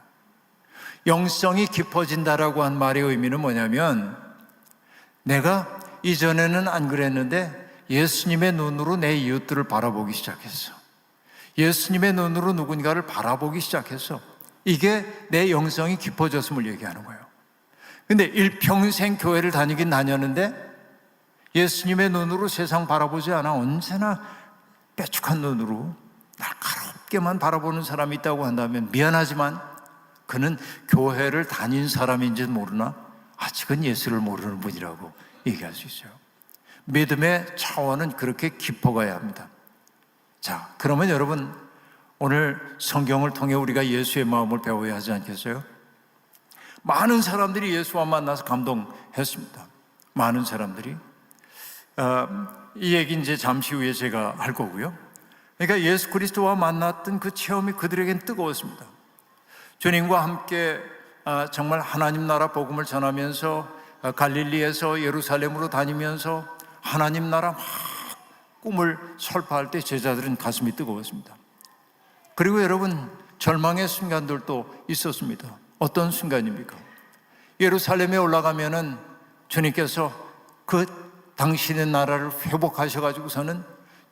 영성이 깊어진다라고 한 말의 의미는 뭐냐면, 내가 이전에는 안 그랬는데 예수님의 눈으로 내 이웃들을 바라보기 시작했어. 예수님의 눈으로 누군가를 바라보기 시작했어. 이게 내 영성이 깊어졌음을 얘기하는 거예요. 근데 일평생 교회를 다니긴 다녔는데 예수님의 눈으로 세상 바라보지 않아. 언제나 빼죽한 눈으로 날카롭게만 바라보는 사람이 있다고 한다면 미안하지만 그는 교회를 다닌 사람인지 모르나 아직은 예수를 모르는 분이라고 얘기할 수 있어요. 믿음의 차원은 그렇게 깊어가야 합니다. 자, 그러면 여러분, 오늘 성경을 통해 우리가 예수의 마음을 배워야 하지 않겠어요? 많은 사람들이 예수와 만나서 감동했습니다. 많은 사람들이. 이 얘기 이제 잠시 후에 제가 할 거고요. 그러니까 예수 그리스도와 만났던 그 체험이 그들에겐 뜨거웠습니다. 주님과 함께 정말 하나님 나라 복음을 전하면서 갈릴리에서 예루살렘으로 다니면서 하나님 나라 막 꿈을 설파할 때 제자들은 가슴이 뜨거웠습니다. 그리고 여러분, 절망의 순간들도 있었습니다. 어떤 순간입니까? 예루살렘에 올라가면은 주님께서 그 당신의 나라를 회복하셔가지고서는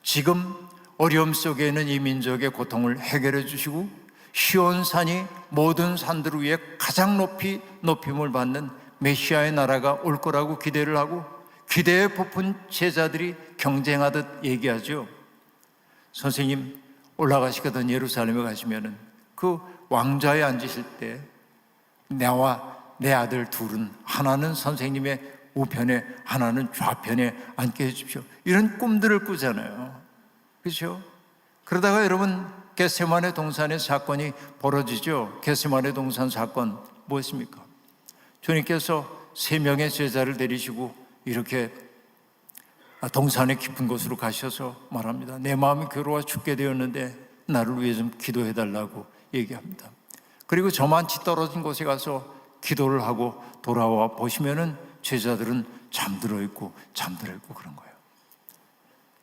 지금 어려움 속에 있는 이 민족의 고통을 해결해 주시고 시온산이 모든 산들 위에 가장 높이 높임을 받는 메시아의 나라가 올 거라고 기대를 하고 기대에 부푼 제자들이 경쟁하듯 얘기하죠. 선생님, 올라가시거든 예루살렘에 가시면은 그 왕좌에 앉으실 때 나와 내 아들 둘은 하나는 선생님의 우편에 하나는 좌편에 앉게 해주십시오. 이런 꿈들을 꾸잖아요. 그렇죠? 그러다가 여러분 겟세마네 동산의 사건이 벌어지죠. 겟세마네 동산 사건 무엇입니까? 주님께서 3명의 제자를 데리시고 이렇게 동산의 깊은 곳으로 가셔서 말합니다. 내 마음이 괴로워 죽게 되었는데 나를 위해 좀 기도해 달라고 얘기합니다. 그리고 저만치 떨어진 곳에 가서 기도를 하고 돌아와 보시면은 제자들은 잠들어 있고 그런 거예요.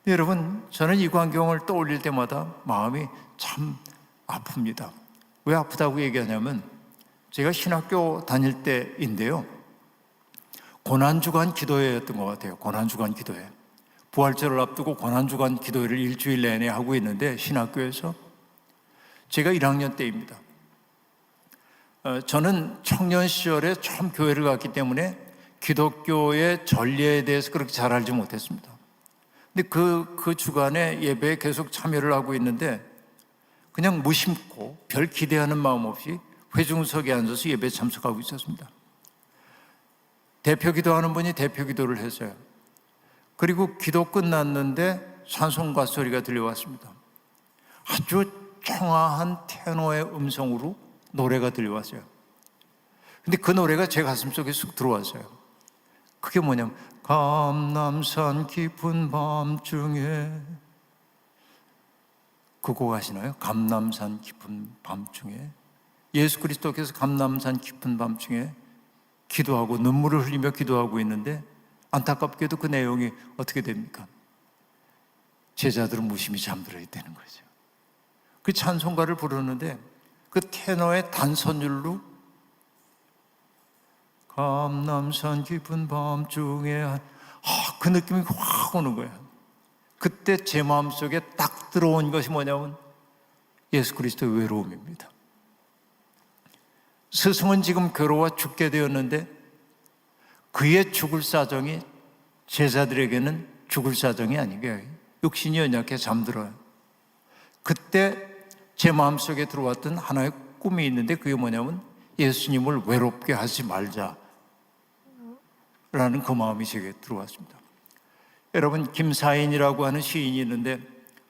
여러분, 저는 이 광경을 떠올릴 때마다 마음이 참 아픕니다. 왜 아프다고 얘기하냐면 제가 신학교 다닐 때인데요, 고난주간 기도회였던 것 같아요. 고난주간 기도회. 부활절을 앞두고 고난주간 기도회를 일주일 내내 하고 있는데 신학교에서 제가 1학년 때입니다. 저는 청년 시절에 처음 교회를 갔기 때문에 기독교의 전례에 대해서 그렇게 잘 알지 못했습니다. 근데 그 주간에 예배에 계속 참여를 하고 있는데 그냥 무심코 별 기대하는 마음 없이 회중석에 앉아서 예배에 참석하고 있었습니다. 대표 기도하는 분이 대표 기도를 했어요. 그리고 기도 끝났는데 찬송가 소리가 들려왔습니다. 아주 청아한 테너의 음성으로 노래가 들려왔어요. 근데 그 노래가 제 가슴 속에 쑥 들어왔어요. 그게 뭐냐면 감남산 깊은 밤중에, 그 곡 아시나요? 감남산 깊은 밤중에. 예수 그리스도께서 감남산 깊은 밤중에 기도하고 눈물을 흘리며 기도하고 있는데 안타깝게도 그 내용이 어떻게 됩니까? 제자들은 무심히 잠들어 있다는 거죠. 그 찬송가를 부르는데 그 테너의 단선율로 감남산 깊은 밤중에 그 느낌이 확 오는 거예요. 그때 제 마음속에 딱 들어온 것이 뭐냐면 예수 그리스도의 외로움입니다. 스승은 지금 괴로워 죽게 되었는데 그의 죽을 사정이 제자들에게는 죽을 사정이 아니게 육신이 연약해 잠들어요. 그때 제 마음속에 들어왔던 하나의 꿈이 있는데 그게 뭐냐면 예수님을 외롭게 하지 말자 라는 그 마음이 제게 들어왔습니다. 여러분, 김사인이라고 하는 시인이 있는데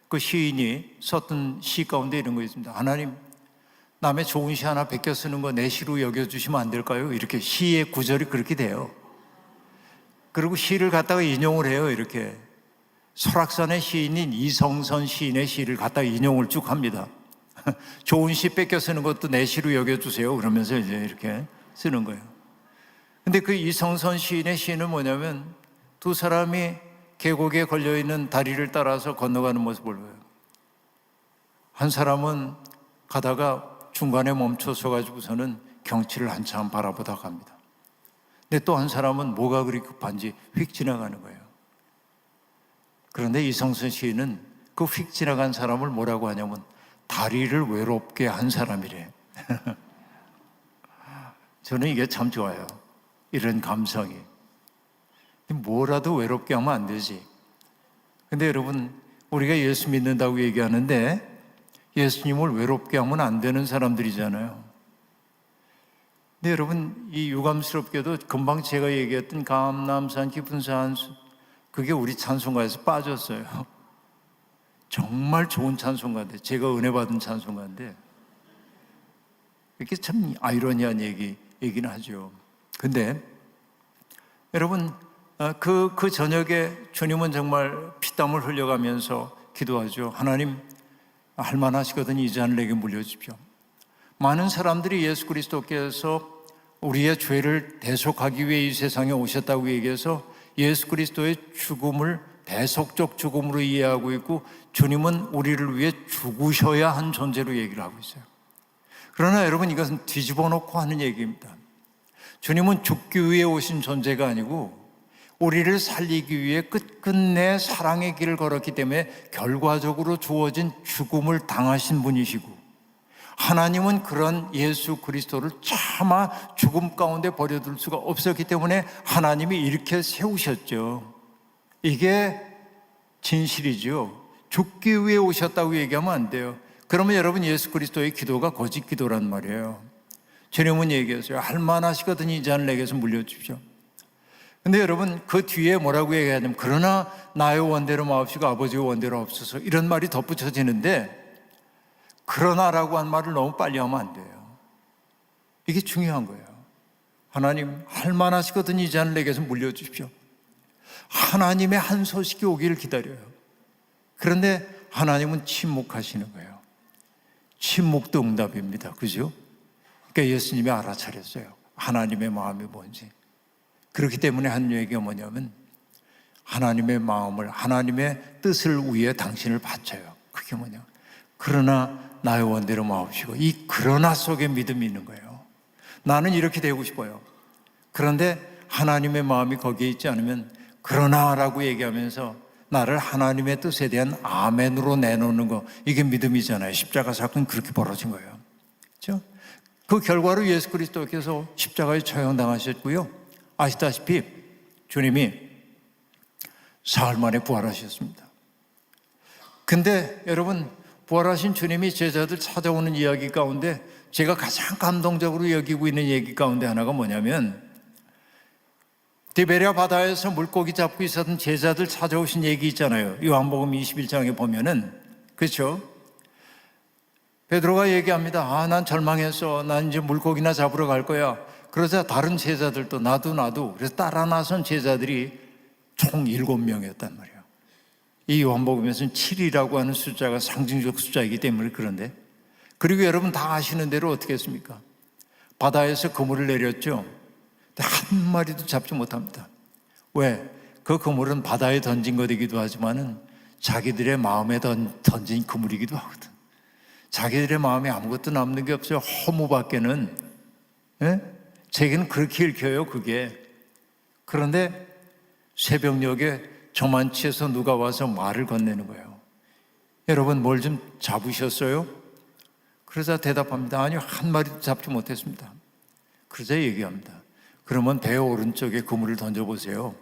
그 시인이 썼던 시 가운데 이런 거 있습니다. 하나님, 남의 좋은 시 하나 베껴 쓰는 거 내 시로 여겨주시면 안 될까요? 이렇게 시의 구절이 그렇게 돼요. 그리고 시를 갖다가 인용을 해요. 이렇게 설악산의 시인인 이성선 시인의 시를 갖다가 인용을 쭉 합니다. 좋은 시 뺏겨 쓰는 것도 내 시로 여겨주세요. 그러면서 이제 이렇게 쓰는 거예요. 근데 그 이성선 시인의 시는 뭐냐면 두 사람이 계곡에 걸려있는 다리를 따라서 건너가는 모습을 보여요. 한 사람은 가다가 중간에 멈춰서 가지고서는 경치를 한참 바라보다 갑니다. 근데 또 한 사람은 뭐가 그리 급한지 휙 지나가는 거예요. 그런데 이성선 시인은 그 휙 지나간 사람을 뭐라고 하냐면 다리를 외롭게 한 사람이래. 저는 이게 참 좋아요. 이런 감성이. 뭐라도 외롭게 하면 안 되지. 근데 여러분, 우리가 예수 믿는다고 얘기하는데 예수님을 외롭게 하면 안 되는 사람들이잖아요. 근데 여러분, 이 유감스럽게도 금방 제가 얘기했던 감남산 깊은 산수, 그게 우리 찬송가에서 빠졌어요. 정말 좋은 찬송가인데, 제가 은혜 받은 찬송가인데 이렇게 참 아이러니한 얘기는 하죠. 근데 여러분, 그 저녁에 주님은 정말 피땀을 흘려가면서 기도하죠. 하나님, 할만하시거든 이 잔을 내게 물려주십시오. 많은 사람들이 예수 그리스도께서 우리의 죄를 대속하기 위해 이 세상에 오셨다고 얘기해서 예수 그리스도의 죽음을 대속적 죽음으로 이해하고 있고 주님은 우리를 위해 죽으셔야 한 존재로 얘기를 하고 있어요. 그러나 여러분, 이것은 뒤집어 놓고 하는 얘기입니다. 주님은 죽기 위해 오신 존재가 아니고 우리를 살리기 위해 끝끝내 사랑의 길을 걸었기 때문에 결과적으로 주어진 죽음을 당하신 분이시고, 하나님은 그런 예수 그리스도를 차마 죽음 가운데 버려둘 수가 없었기 때문에 하나님이 이렇게 세우셨죠. 이게 진실이죠. 죽기 위해 오셨다고 얘기하면 안 돼요. 그러면 여러분, 예수 그리스도의 기도가 거짓 기도란 말이에요. 주님은 얘기했어요. 할만하시거든 이 잔을 내게서 물려주십시오. 근데 여러분 그 뒤에 뭐라고 얘기하냐면 그러나 나의 원대로 마옵시고 아버지의 원대로 없어서 이런 말이 덧붙여지는데 그러나라고 한 말을 너무 빨리 하면 안 돼요. 이게 중요한 거예요. 하나님 할만하시거든 이 잔을 내게서 물려주십시오. 하나님의 한 소식이 오기를 기다려요. 그런데 하나님은 침묵하시는 거예요. 침묵도 응답입니다. 그죠? 그러니까 예수님이 알아차렸어요. 하나님의 마음이 뭔지. 그렇기 때문에 한 얘기가 뭐냐면 하나님의 마음을, 하나님의 뜻을 위해 당신을 바쳐요. 그게 뭐냐? 그러나 나의 원대로 마옵시고, 이 그러나 속에 믿음이 있는 거예요. 나는 이렇게 되고 싶어요. 그런데 하나님의 마음이 거기에 있지 않으면 그러나라고 얘기하면서 나를 하나님의 뜻에 대한 아멘으로 내놓는 거, 이게 믿음이잖아요. 십자가 사건은 그렇게 벌어진 거예요. 그렇죠? 그 결과로 예수 그리스도께서 십자가에 처형당하셨고요. 아시다시피 주님이 사흘 만에 부활하셨습니다. 근데 여러분, 부활하신 주님이 제자들 찾아오는 이야기 가운데 제가 가장 감동적으로 여기고 있는 얘기 가운데 하나가 뭐냐면 디베랴 바다에서 물고기 잡고 있었던 제자들 찾아오신 얘기 있잖아요. 요한복음 21장에 보면은, 그렇죠? 베드로가 얘기합니다. 난 절망했어. 난 이제 물고기나 잡으러 갈 거야. 그러자 다른 제자들도 나도 그래서 따라 나선 제자들이 총 7명이었단 말이에요. 이 요한복음에서는 7이라고 하는 숫자가 상징적 숫자이기 때문에 그런데, 그리고 여러분 다 아시는 대로 어떻게 했습니까? 바다에서 그물을 내렸죠. 한 마리도 잡지 못합니다. 왜? 그 그물은 바다에 던진 것이기도 하지만은 자기들의 마음에 던진 그물이기도 하거든. 자기들의 마음에 아무것도 남는 게 없어요. 허무밖에는. 예? 제게는 그렇게 읽혀요, 그게. 그런데 새벽녘에 저만치에서 누가 와서 말을 건네는 거예요. 여러분 뭘 좀 잡으셨어요? 그러자 대답합니다. 아니요, 한 마리도 잡지 못했습니다. 그러자 얘기합니다. 그러면 배 오른쪽에 그물을 던져보세요.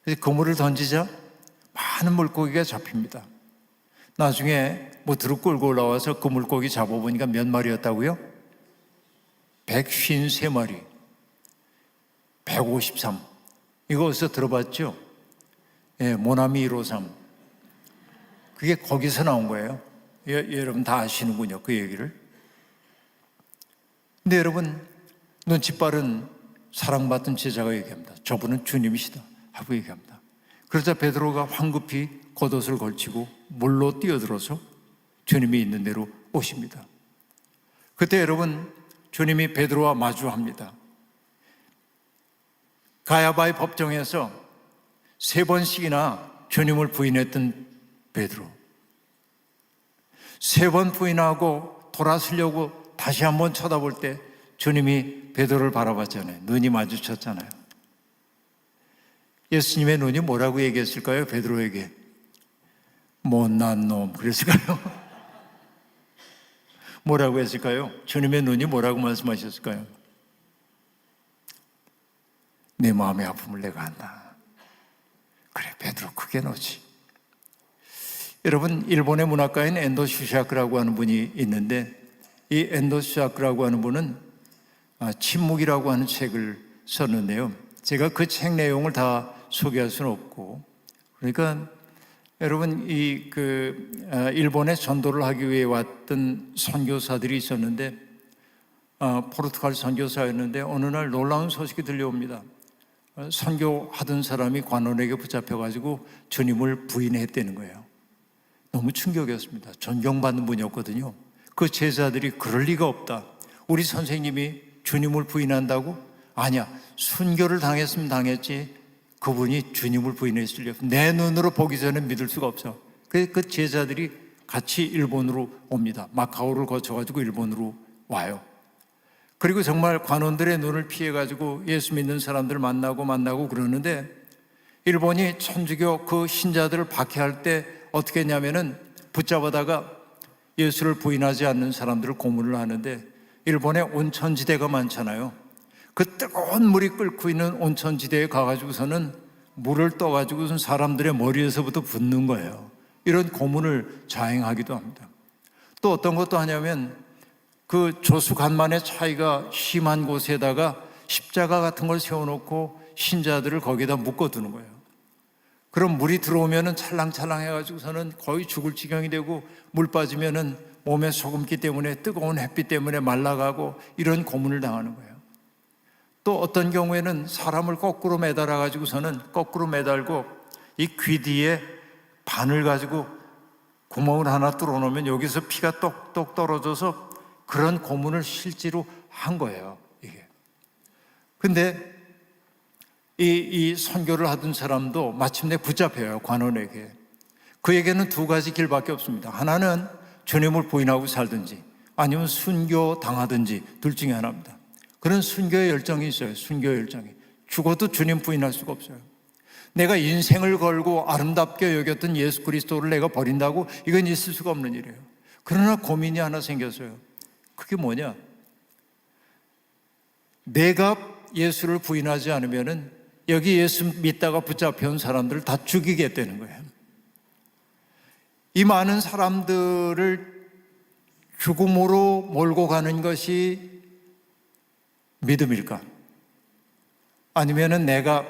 그래서 그물을 던지자 많은 물고기가 잡힙니다. 나중에 무트로 끌고 올라와서 그 물고기 잡아보니까 몇 마리였다고요? 153마리, 153. 이거 어디서 들어봤죠? 예, 모나미 153. 그게 거기서 나온 거예요. 여러분 다 아시는군요, 그 얘기를. 근데 여러분, 눈치 빠른 사랑받던 제자가 얘기합니다. 저분은 주님이시다 하고 얘기합니다. 그러자 베드로가 황급히 겉옷을 걸치고 물로 뛰어들어서 주님이 있는 데로 오십니다. 그때 여러분, 주님이 베드로와 마주합니다. 가야바의 법정에서 3번씩이나 주님을 부인했던 베드로, 3번 부인하고 돌아서려고 다시 한번 쳐다볼 때 주님이 베드로를 바라봤잖아요. 눈이 마주쳤잖아요. 예수님의 눈이 뭐라고 얘기했을까요? 베드로에게 못난 놈 그랬을까요? 뭐라고 했을까요? 주님의 눈이 뭐라고 말씀하셨을까요? 내 마음의 아픔을 내가 안다. 그래, 베드로 크게 놓지. 여러분, 일본의 문학가인 엔도 슈샤크라고 하는 분이 있는데, 이 엔도 슈샤크라고 하는 분은 침묵이라고 하는 책을 썼는데요. 제가 그 책 내용을 다 소개할 수는 없고, 그러니까 여러분 일본에 전도를 하기 위해 왔던 선교사들이 있었는데, 포르투갈 선교사였는데 어느 날 놀라운 소식이 들려옵니다. 선교하던 사람이 관원에게 붙잡혀가지고 주님을 부인했다는 거예요. 너무 충격이었습니다. 존경받는 분이었거든요. 그 제자들이 그럴 리가 없다. 우리 선생님이 주님을 부인한다고? 아니야, 순교를 당했으면 당했지 그분이 주님을 부인했을 리 없어. 내 눈으로 보기 전에 믿을 수가 없어. 그 제자들이 같이 일본으로 옵니다. 마카오를 거쳐가지고 일본으로 와요. 그리고 정말 관원들의 눈을 피해가지고 예수 믿는 사람들을 만나고 그러는데, 일본이 천주교 그 신자들을 박해할 때 어떻게 했냐면은 붙잡아다가 예수를 부인하지 않는 사람들을 고문을 하는데, 일본에 온천지대가 많잖아요. 그 뜨거운 물이 끓고 있는 온천지대에 가가지고서는 물을 떠가지고선 사람들의 머리에서부터 붓는 거예요. 이런 고문을 자행하기도 합니다. 또 어떤 것도 하냐면 그 조수간만의 차이가 심한 곳에다가 십자가 같은 걸 세워놓고 신자들을 거기다 묶어두는 거예요. 그럼 물이 들어오면은 찰랑찰랑 해가지고서는 거의 죽을 지경이 되고, 물 빠지면은 몸에 소금기 때문에, 뜨거운 햇빛 때문에 말라가고, 이런 고문을 당하는 거예요. 또 어떤 경우에는 사람을 거꾸로 매달아 가지고서는, 거꾸로 매달고 이 귀 뒤에 바늘 가지고 구멍을 하나 뚫어 놓으면 여기서 피가 똑똑 떨어져서 그런 고문을 실제로 한 거예요, 이게. 근데 이 선교를 하던 사람도 마침내 붙잡혀요, 관원에게. 그에게는 두 가지 길밖에 없습니다. 하나는 주님을 부인하고 살든지, 아니면 순교 당하든지, 둘 중에 하나입니다. 그런 순교의 열정이 있어요. 순교의 열정이. 죽어도 주님 부인할 수가 없어요. 내가 인생을 걸고 아름답게 여겼던 예수 그리스도를 내가 버린다고? 이건 있을 수가 없는 일이에요. 그러나 고민이 하나 생겼어요. 그게 뭐냐? 내가 예수를 부인하지 않으면은 여기 예수 믿다가 붙잡혀온 사람들을 다 죽이겠다는 거예요. 이 많은 사람들을 죽음으로 몰고 가는 것이 믿음일까? 아니면은 내가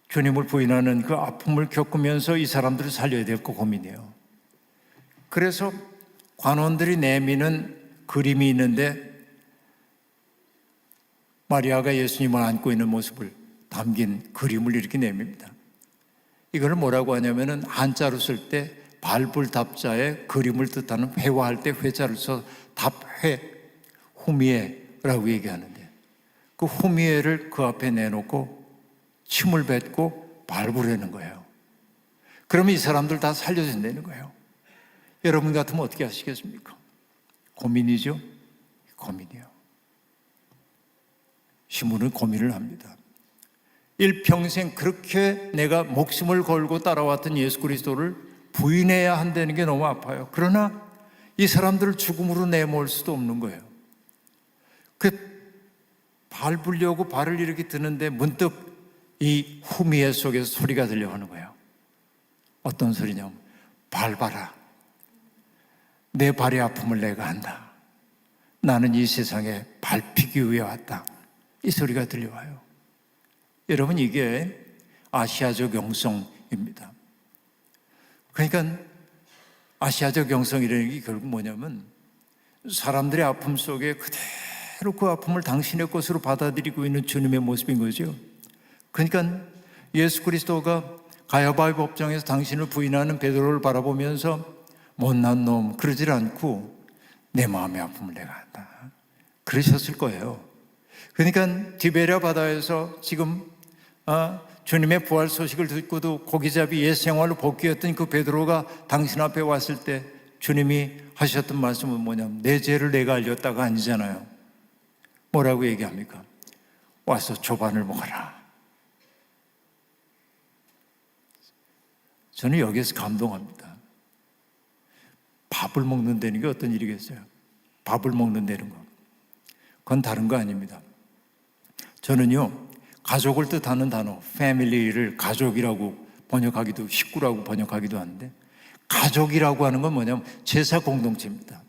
주님을 부인하는 그 아픔을 겪으면서 이 사람들을 살려야 될까 고민이에요. 그래서 관원들이 내미는 그림이 있는데, 마리아가 예수님을 안고 있는 모습을 담긴 그림을 이렇게 내밉니다. 이걸 뭐라고 하냐면은 한자로 쓸 때 발불답자의 그림을 뜻하는 회화할 때 회자를 써 답회, 후미에라고 얘기하는데, 그 후미에를 그 앞에 내놓고 침을 뱉고 발부르는 거예요. 그러면 이 사람들 다 살려진다는 거예요. 여러분 같으면 어떻게 하시겠습니까? 고민이죠? 고민이요. 신부는 고민을 합니다. 일평생 그렇게 내가 목숨을 걸고 따라왔던 예수 그리스도를 부인해야 한다는 게 너무 아파요. 그러나 이 사람들을 죽음으로 내몰 수도 없는 거예요. 발 불려고 발을 이렇게 드는데 문득 이 후미에 속에서 소리가 들려오는 거예요. 어떤 소리냐면, 밟아라. 내 발의 아픔을 내가 안다. 나는 이 세상에 밟히기 위해 왔다. 이 소리가 들려와요. 여러분, 이게 아시아적 영성입니다. 그러니까 아시아적 영성이라는 게 결국 뭐냐면, 사람들의 아픔 속에 그대로 그 아픔을 당신의 것으로 받아들이고 있는 주님의 모습인 거죠. 그러니까 예수 그리스도가 가야바의 법정에서 당신을 부인하는 베드로를 바라보면서 못난 놈 그러질 않고 내 마음의 아픔을 내가 안다 그러셨을 거예요. 그러니까 디베랴 바다에서 지금 주님의 부활 소식을 듣고도 고기잡이 옛 생활로 복귀했던 그 베드로가 당신 앞에 왔을 때 주님이 하셨던 말씀은 뭐냐면, 내 죄를 내가 알렸다가 아니잖아요. 뭐라고 얘기합니까? 와서 조반을 먹어라. 저는 여기에서 감동합니다. 밥을 먹는다는 게 어떤 일이겠어요? 밥을 먹는다는 거. 그건 다른 거 아닙니다. 저는요, 가족을 뜻하는 단어, 패밀리를 가족이라고 번역하기도, 식구라고 번역하기도 하는데, 가족이라고 하는 건 뭐냐면 제사 공동체입니다.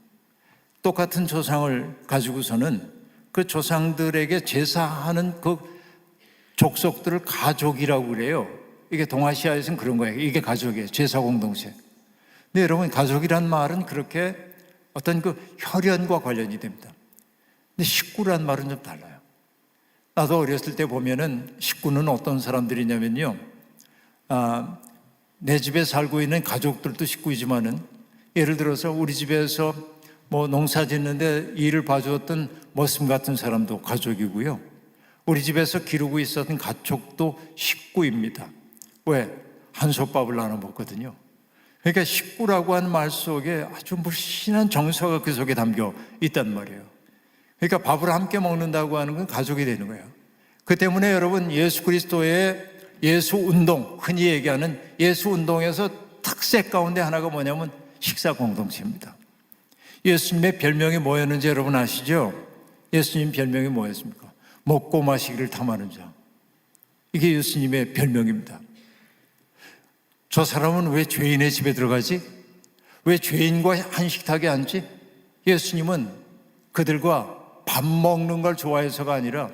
똑같은 조상을 가지고서는 그 조상들에게 제사하는 그 족속들을 가족이라고 그래요. 이게 동아시아에서는 그런 거예요. 이게 가족이에요. 제사 공동체. 근데 여러분, 가족이란 말은 그렇게 어떤 그 혈연과 관련이 됩니다. 근데 식구란 말은 좀 달라요. 나도 어렸을 때 보면은 식구는 어떤 사람들이냐면요, 내 집에 살고 있는 가족들도 식구이지만은, 예를 들어서 우리 집에서 뭐 농사 짓는데 일을 봐주었던 머슴 같은 사람도 가족이고요, 우리 집에서 기르고 있었던 가축도 식구입니다. 왜? 한솥밥을 나눠 먹거든요. 그러니까 식구라고 하는 말 속에 아주 물씬한 정서가 그 속에 담겨 있단 말이에요. 그러니까 밥을 함께 먹는다고 하는 건 가족이 되는 거예요. 그 때문에 여러분, 예수 그리스도의 예수 운동, 흔히 얘기하는 예수 운동에서 특색 가운데 하나가 뭐냐면 식사 공동체입니다. 예수님의 별명이 뭐였는지 여러분 아시죠? 예수님 별명이 뭐였습니까? 먹고 마시기를 탐하는 자. 이게 예수님의 별명입니다. 저 사람은 왜 죄인의 집에 들어가지? 왜 죄인과 한식탁에 앉지? 예수님은 그들과 밥 먹는 걸 좋아해서가 아니라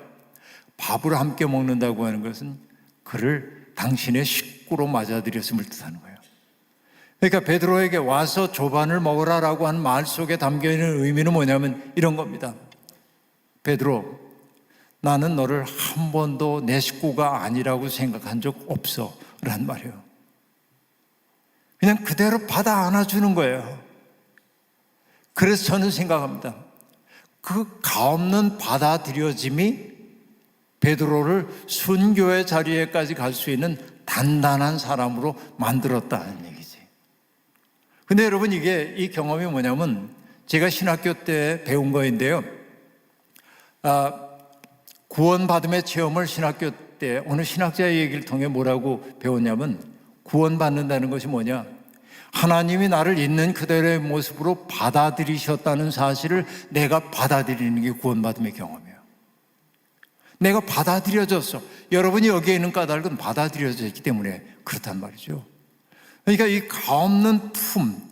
밥을 함께 먹는다고 하는 것은 그를 당신의 식구로 맞아들였음을 뜻하는 거예요. 그러니까 베드로에게 와서 조반을 먹으라라고 하는 말 속에 담겨있는 의미는 뭐냐면 이런 겁니다. 베드로, 나는 너를 한 번도 내 식구가 아니라고 생각한 적 없어 라는 말이에요. 그냥 그대로 받아 안아주는 거예요. 그래서 저는 생각합니다. 그 가없는 받아들여짐이 베드로를 순교의 자리에까지 갈 수 있는 단단한 사람으로 만들었다는 얘기지. 근데 여러분, 이 경험이 뭐냐면 제가 신학교 때 배운 거인데요. 구원받음의 체험을 신학교 때 어느 신학자의 얘기를 통해 뭐라고 배웠냐면, 구원받는다는 것이 뭐냐? 하나님이 나를 있는 그대로의 모습으로 받아들이셨다는 사실을 내가 받아들이는 게 구원받음의 경험이에요. 내가 받아들여졌어. 여러분이 여기에 있는 까닭은 받아들여졌기 때문에 그렇단 말이죠. 그러니까 이 가없는 품,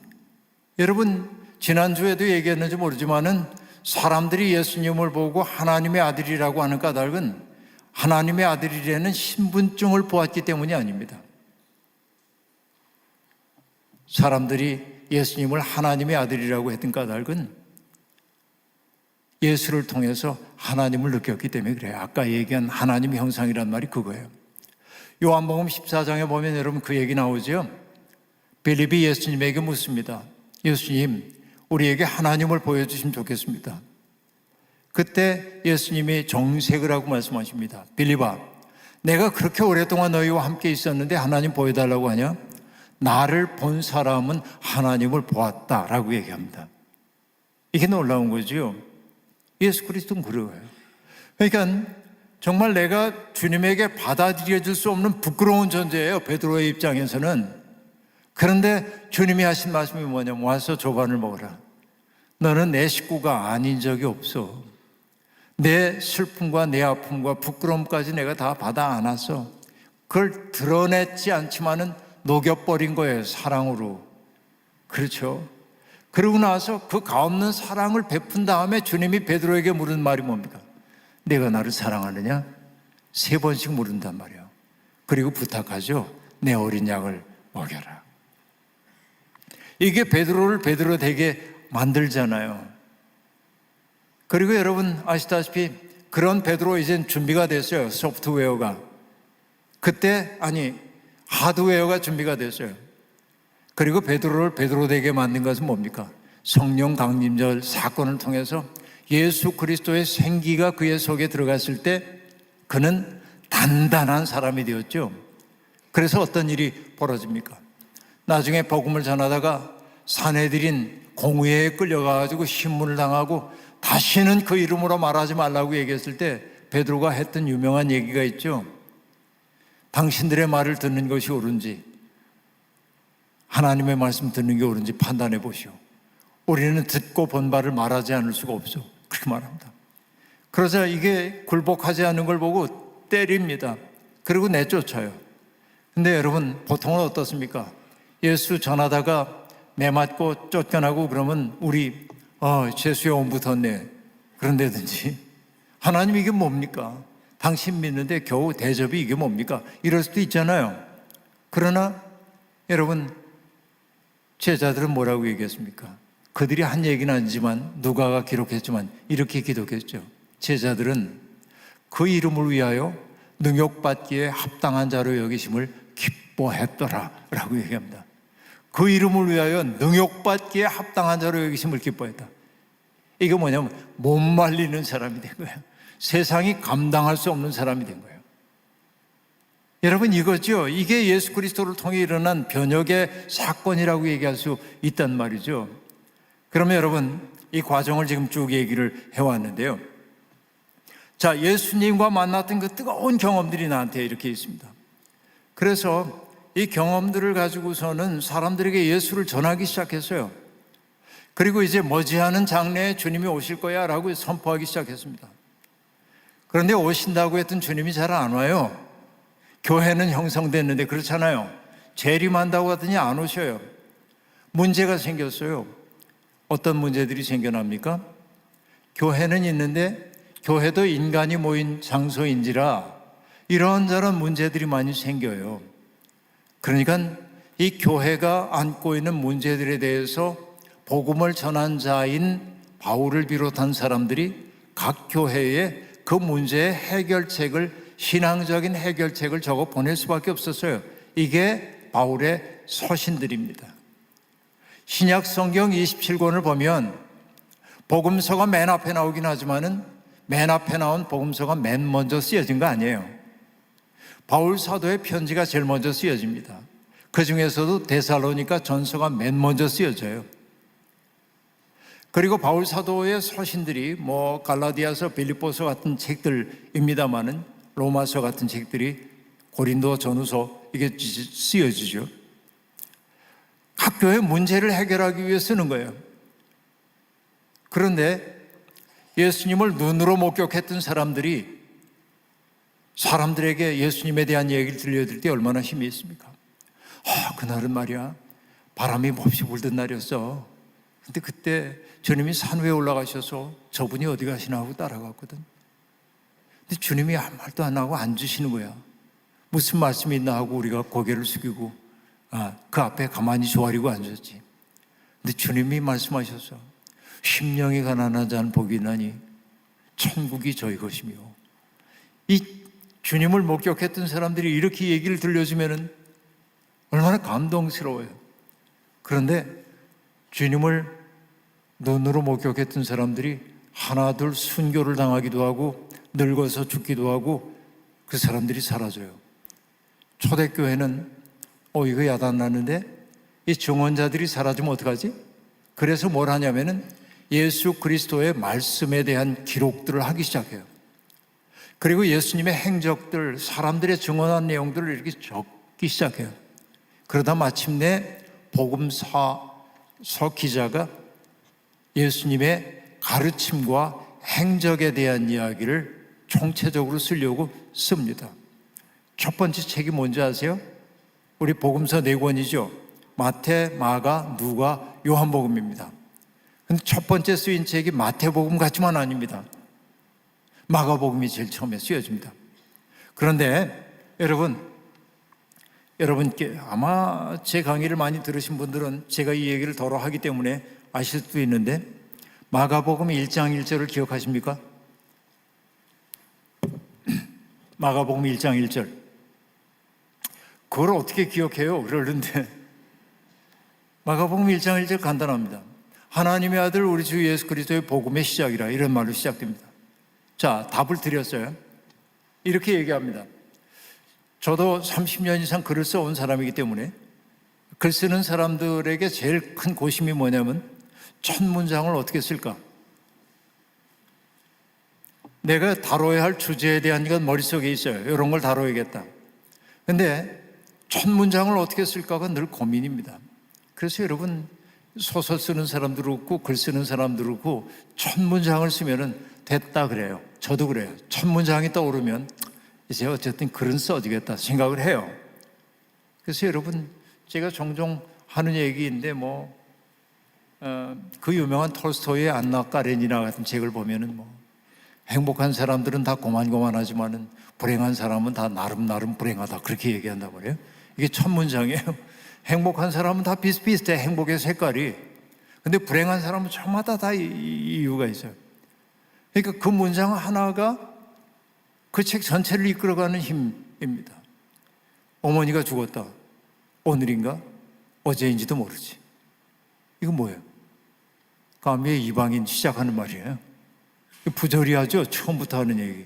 여러분 지난주에도 얘기했는지 모르지만은 사람들이 예수님을 보고 하나님의 아들이라고 하는 까닭은 하나님의 아들이라는 신분증을 보았기 때문이 아닙니다. 사람들이 예수님을 하나님의 아들이라고 했던 까닭은 예수를 통해서 하나님을 느꼈기 때문에 그래요. 아까 얘기한 하나님의 형상이란 말이 그거예요. 요한복음 14장에 보면 여러분 그 얘기 나오죠. 빌립이 예수님에게 묻습니다. 예수님, 우리에게 하나님을 보여주시면 좋겠습니다. 그때 예수님이 정색을 하고 말씀하십니다. 빌립아, 내가 그렇게 오랫동안 너희와 함께 있었는데 하나님 보여달라고 하냐? 나를 본 사람은 하나님을 보았다라고 얘기합니다. 이게 놀라운 거죠. 예수 그리스도는 그래요. 그러니까 정말 내가 주님에게 받아들여질 수 없는 부끄러운 존재예요, 베드로의 입장에서는. 그런데 주님이 하신 말씀이 뭐냐면 와서 조반을 먹어라. 너는 내 식구가 아닌 적이 없어. 내 슬픔과 내 아픔과 부끄러움까지 내가 다 받아 안았어. 그걸 드러냈지 않지만은 녹여버린 거예요, 사랑으로. 그렇죠? 그러고 나서 그 가없는 사랑을 베푼 다음에 주님이 베드로에게 물은 말이 뭡니까? 내가 나를 사랑하느냐? 3번씩 물은단 말이에요. 그리고 부탁하죠. 내 어린 양을 먹여라. 이게 베드로를 베드로 되게 만들잖아요. 그리고 여러분 아시다시피 그런 베드로 이젠 준비가 됐어요. 소프트웨어가. 그때 하드웨어가 준비가 됐어요. 그리고 베드로를 베드로 되게 만든 것은 뭡니까? 성령 강림절 사건을 통해서 예수 그리스도의 생기가 그의 속에 들어갔을 때 그는 단단한 사람이 되었죠. 그래서 어떤 일이 벌어집니까? 나중에 복음을 전하다가 산헤드린 공회에 끌려가가지고 신문을 당하고 다시는 그 이름으로 말하지 말라고 얘기했을 때 베드로가 했던 유명한 얘기가 있죠. 당신들의 말을 듣는 것이 옳은지 하나님의 말씀 듣는 게 옳은지 판단해 보시오. 우리는 듣고 본 바를 말하지 않을 수가 없어. 그렇게 말합니다. 그러자 이게 굴복하지 않는 걸 보고 때립니다. 그리고 내쫓아요. 근데 여러분 보통은 어떻습니까? 예수 전하다가 매맞고 쫓겨나고 그러면 우리 죄수의 온 붙었네 그런다든지, 하나님 이게 뭡니까? 당신 믿는데 겨우 대접이 이게 뭡니까? 이럴 수도 있잖아요. 그러나 여러분 제자들은 뭐라고 얘기했습니까? 그들이 한 얘기는 아니지만 누가가 기록했지만 이렇게 기록했죠. 제자들은 그 이름을 위하여 능욕받기에 합당한 자로 여기심을 기뻐했더라 라고 얘기합니다. 그 이름을 위하여 능욕받기에 합당한 자로 여기심을 기뻐했다. 이게 뭐냐면 못 말리는 사람이 된 거예요. 세상이 감당할 수 없는 사람이 된 거예요. 여러분 이거죠. 이게 예수 그리스도를 통해 일어난 변혁의 사건이라고 얘기할 수 있단 말이죠. 그러면 여러분 이 과정을 지금 쭉 얘기를 해왔는데요. 자, 예수님과 만났던 그 뜨거운 경험들이 나한테 이렇게 있습니다. 그래서 이 경험들을 가지고서는 사람들에게 예수를 전하기 시작했어요. 그리고 이제 머지않은 장래에 주님이 오실 거야 라고 선포하기 시작했습니다. 그런데 오신다고 했던 주님이 잘 안 와요. 교회는 형성됐는데 그렇잖아요. 재림한다고 하더니 안 오셔요. 문제가 생겼어요. 어떤 문제들이 생겨납니까? 교회는 있는데 교회도 인간이 모인 장소인지라 이런저런 문제들이 많이 생겨요. 그러니까 이 교회가 안고 있는 문제들에 대해서 복음을 전한 자인 바울을 비롯한 사람들이 각 교회에 그 문제의 해결책을, 신앙적인 해결책을 적어 보낼 수밖에 없었어요. 이게 바울의 서신들입니다. 신약 성경 27권을 보면 복음서가 맨 앞에 나오긴 하지만은 맨 앞에 나온 복음서가 맨 먼저 쓰여진 거 아니에요. 바울 사도의 편지가 제일 먼저 쓰여집니다. 그 중에서도 데살로니가 전서가 맨 먼저 쓰여져요. 그리고 바울 사도의 서신들이 갈라디아서, 빌립보서 같은 책들입니다마는 로마서 같은 책들이, 고린도 전후서, 이게 쓰여지죠. 각 교회 문제를 해결하기 위해 쓰는 거예요. 그런데 예수님을 눈으로 목격했던 사람들이 사람들에게 예수님에 대한 얘기를 들려드릴 때 얼마나 힘이 있습니까? 그날은 말이야, 바람이 몹시 불던 날이었어. 근데 그때 주님이 산 위에 올라가셔서 저분이 어디 가시나 하고 따라갔거든. 근데 주님이 아무 말도 안 하고 앉으시는 거야. 무슨 말씀이 있나 하고 우리가 고개를 숙이고 그 앞에 가만히 조아리고 앉았지. 근데 주님이 말씀하셨어. 심령이 가난한 자는 복이 있나니 천국이 저희 것이며. 이 주님을 목격했던 사람들이 이렇게 얘기를 들려주면은 얼마나 감동스러워요. 그런데 주님을 눈으로 목격했던 사람들이 하나둘 순교를 당하기도 하고 늙어서 죽기도 하고 그 사람들이 사라져요. 초대교회는 이거 야단나는데 이 증언자들이 사라지면 어떡하지? 그래서 뭘 하냐면은 예수 그리스도의 말씀에 대한 기록들을 하기 시작해요. 그리고 예수님의 행적들, 사람들의 증언한 내용들을 이렇게 적기 시작해요. 그러다 마침내 복음서 기자가 예수님의 가르침과 행적에 대한 이야기를 총체적으로 쓰려고 씁니다. 첫 번째 책이 뭔지 아세요? 우리 복음서 4권이죠. 마태, 마가, 누가, 요한복음입니다. 근데 첫 번째 쓰인 책이 마태복음 같지만 아닙니다. 마가복음이 제일 처음에 쓰여집니다. 그런데 여러분께 아마 제 강의를 많이 들으신 분들은 제가 이 얘기를 더러 하기 때문에 아실 수도 있는데 마가복음 1장 1절을 기억하십니까? 마가복음 1장 1절. 그걸 어떻게 기억해요? 그러는데 마가복음 1장 1절 간단합니다. 하나님의 아들 우리 주 예수 그리스도의 복음의 시작이라, 이런 말로 시작됩니다. 자, 답을 드렸어요. 이렇게 얘기합니다. 저도 30년 이상 글을 써온 사람이기 때문에 글 쓰는 사람들에게 제일 큰 고심이 뭐냐면 첫 문장을 어떻게 쓸까? 내가 다뤄야 할 주제에 대한 건 머릿속에 있어요. 이런 걸 다뤄야겠다. 근데 첫 문장을 어떻게 쓸까가 늘 고민입니다. 그래서 여러분, 소설 쓰는 사람도 그렇고 글 쓰는 사람도 그렇고 첫 문장을 쓰면은 됐다 그래요. 저도 그래요. 첫 문장이 떠오르면 이제 어쨌든 글은 써지겠다 생각을 해요. 그래서 여러분, 제가 종종 하는 얘기인데 그 유명한 톨스토이의 안나 까레니나 같은 책을 보면은 행복한 사람들은 다 고만고만하지만은 불행한 사람은 다 나름 불행하다, 그렇게 얘기한단 말이에요. 이게 첫 문장이에요. 행복한 사람은 다 비슷비슷해, 행복의 색깔이. 근데 불행한 사람은 저마다 다 이유가 있어요. 그러니까 그 문장 하나가 그 책 전체를 이끌어가는 힘입니다. 어머니가 죽었다. 오늘인가? 어제인지도 모르지. 이건 뭐예요? 감미의 이방인 시작하는 말이에요. 부조리하죠? 처음부터 하는 얘기.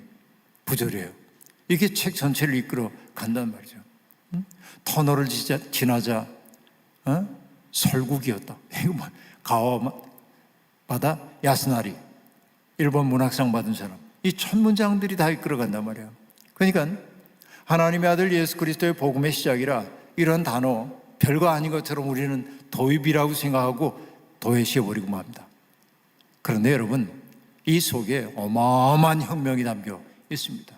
부조리해요. 이게 책 전체를 이끌어 간단 말이죠. 터널을 지나자 설국이었다. 이거 가와바다 야스나리, 일본 문학상 받은 사람. 이 첫 문장들이 다 이끌어간단 말이에요. 그러니까 하나님의 아들 예수 그리스도의 복음의 시작이라, 이런 단어 별거 아닌 것처럼 우리는 도입이라고 생각하고 도외시해버리고 맙니다. 그런데 여러분, 이 속에 어마어마한 혁명이 담겨 있습니다.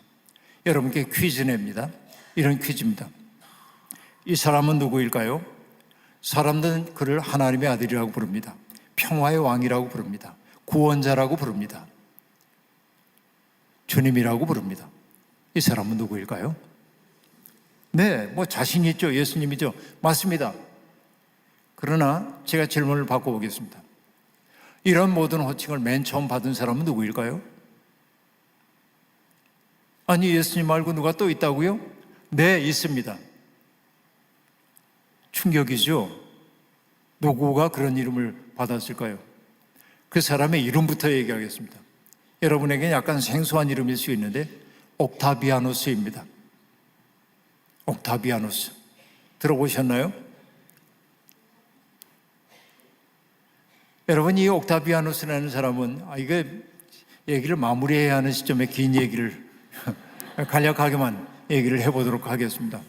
여러분께 퀴즈 냅니다. 이런 퀴즈입니다. 이 사람은 누구일까요? 사람들은 그를 하나님의 아들이라고 부릅니다. 평화의 왕이라고 부릅니다. 구원자라고 부릅니다. 주님이라고 부릅니다. 이 사람은 누구일까요? 네, 뭐 자신 있죠. 예수님이죠. 맞습니다. 그러나 제가 질문을 바꿔보겠습니다. 이런 모든 호칭을 맨 처음 받은 사람은 누구일까요? 아니, 예수님 말고 누가 또 있다고요? 네, 있습니다. 충격이죠. 누구가 그런 이름을 받았을까요? 그 사람의 이름부터 얘기하겠습니다. 여러분에게 약간 생소한 이름일 수 있는데 옥타비아누스입니다. 옥타비아누스 들어보셨나요? 여러분, 이 옥타비아누스라는 사람은 이게 얘기를 마무리해야 하는 시점에 긴 얘기를 간략하게만 얘기를 해보도록 하겠습니다.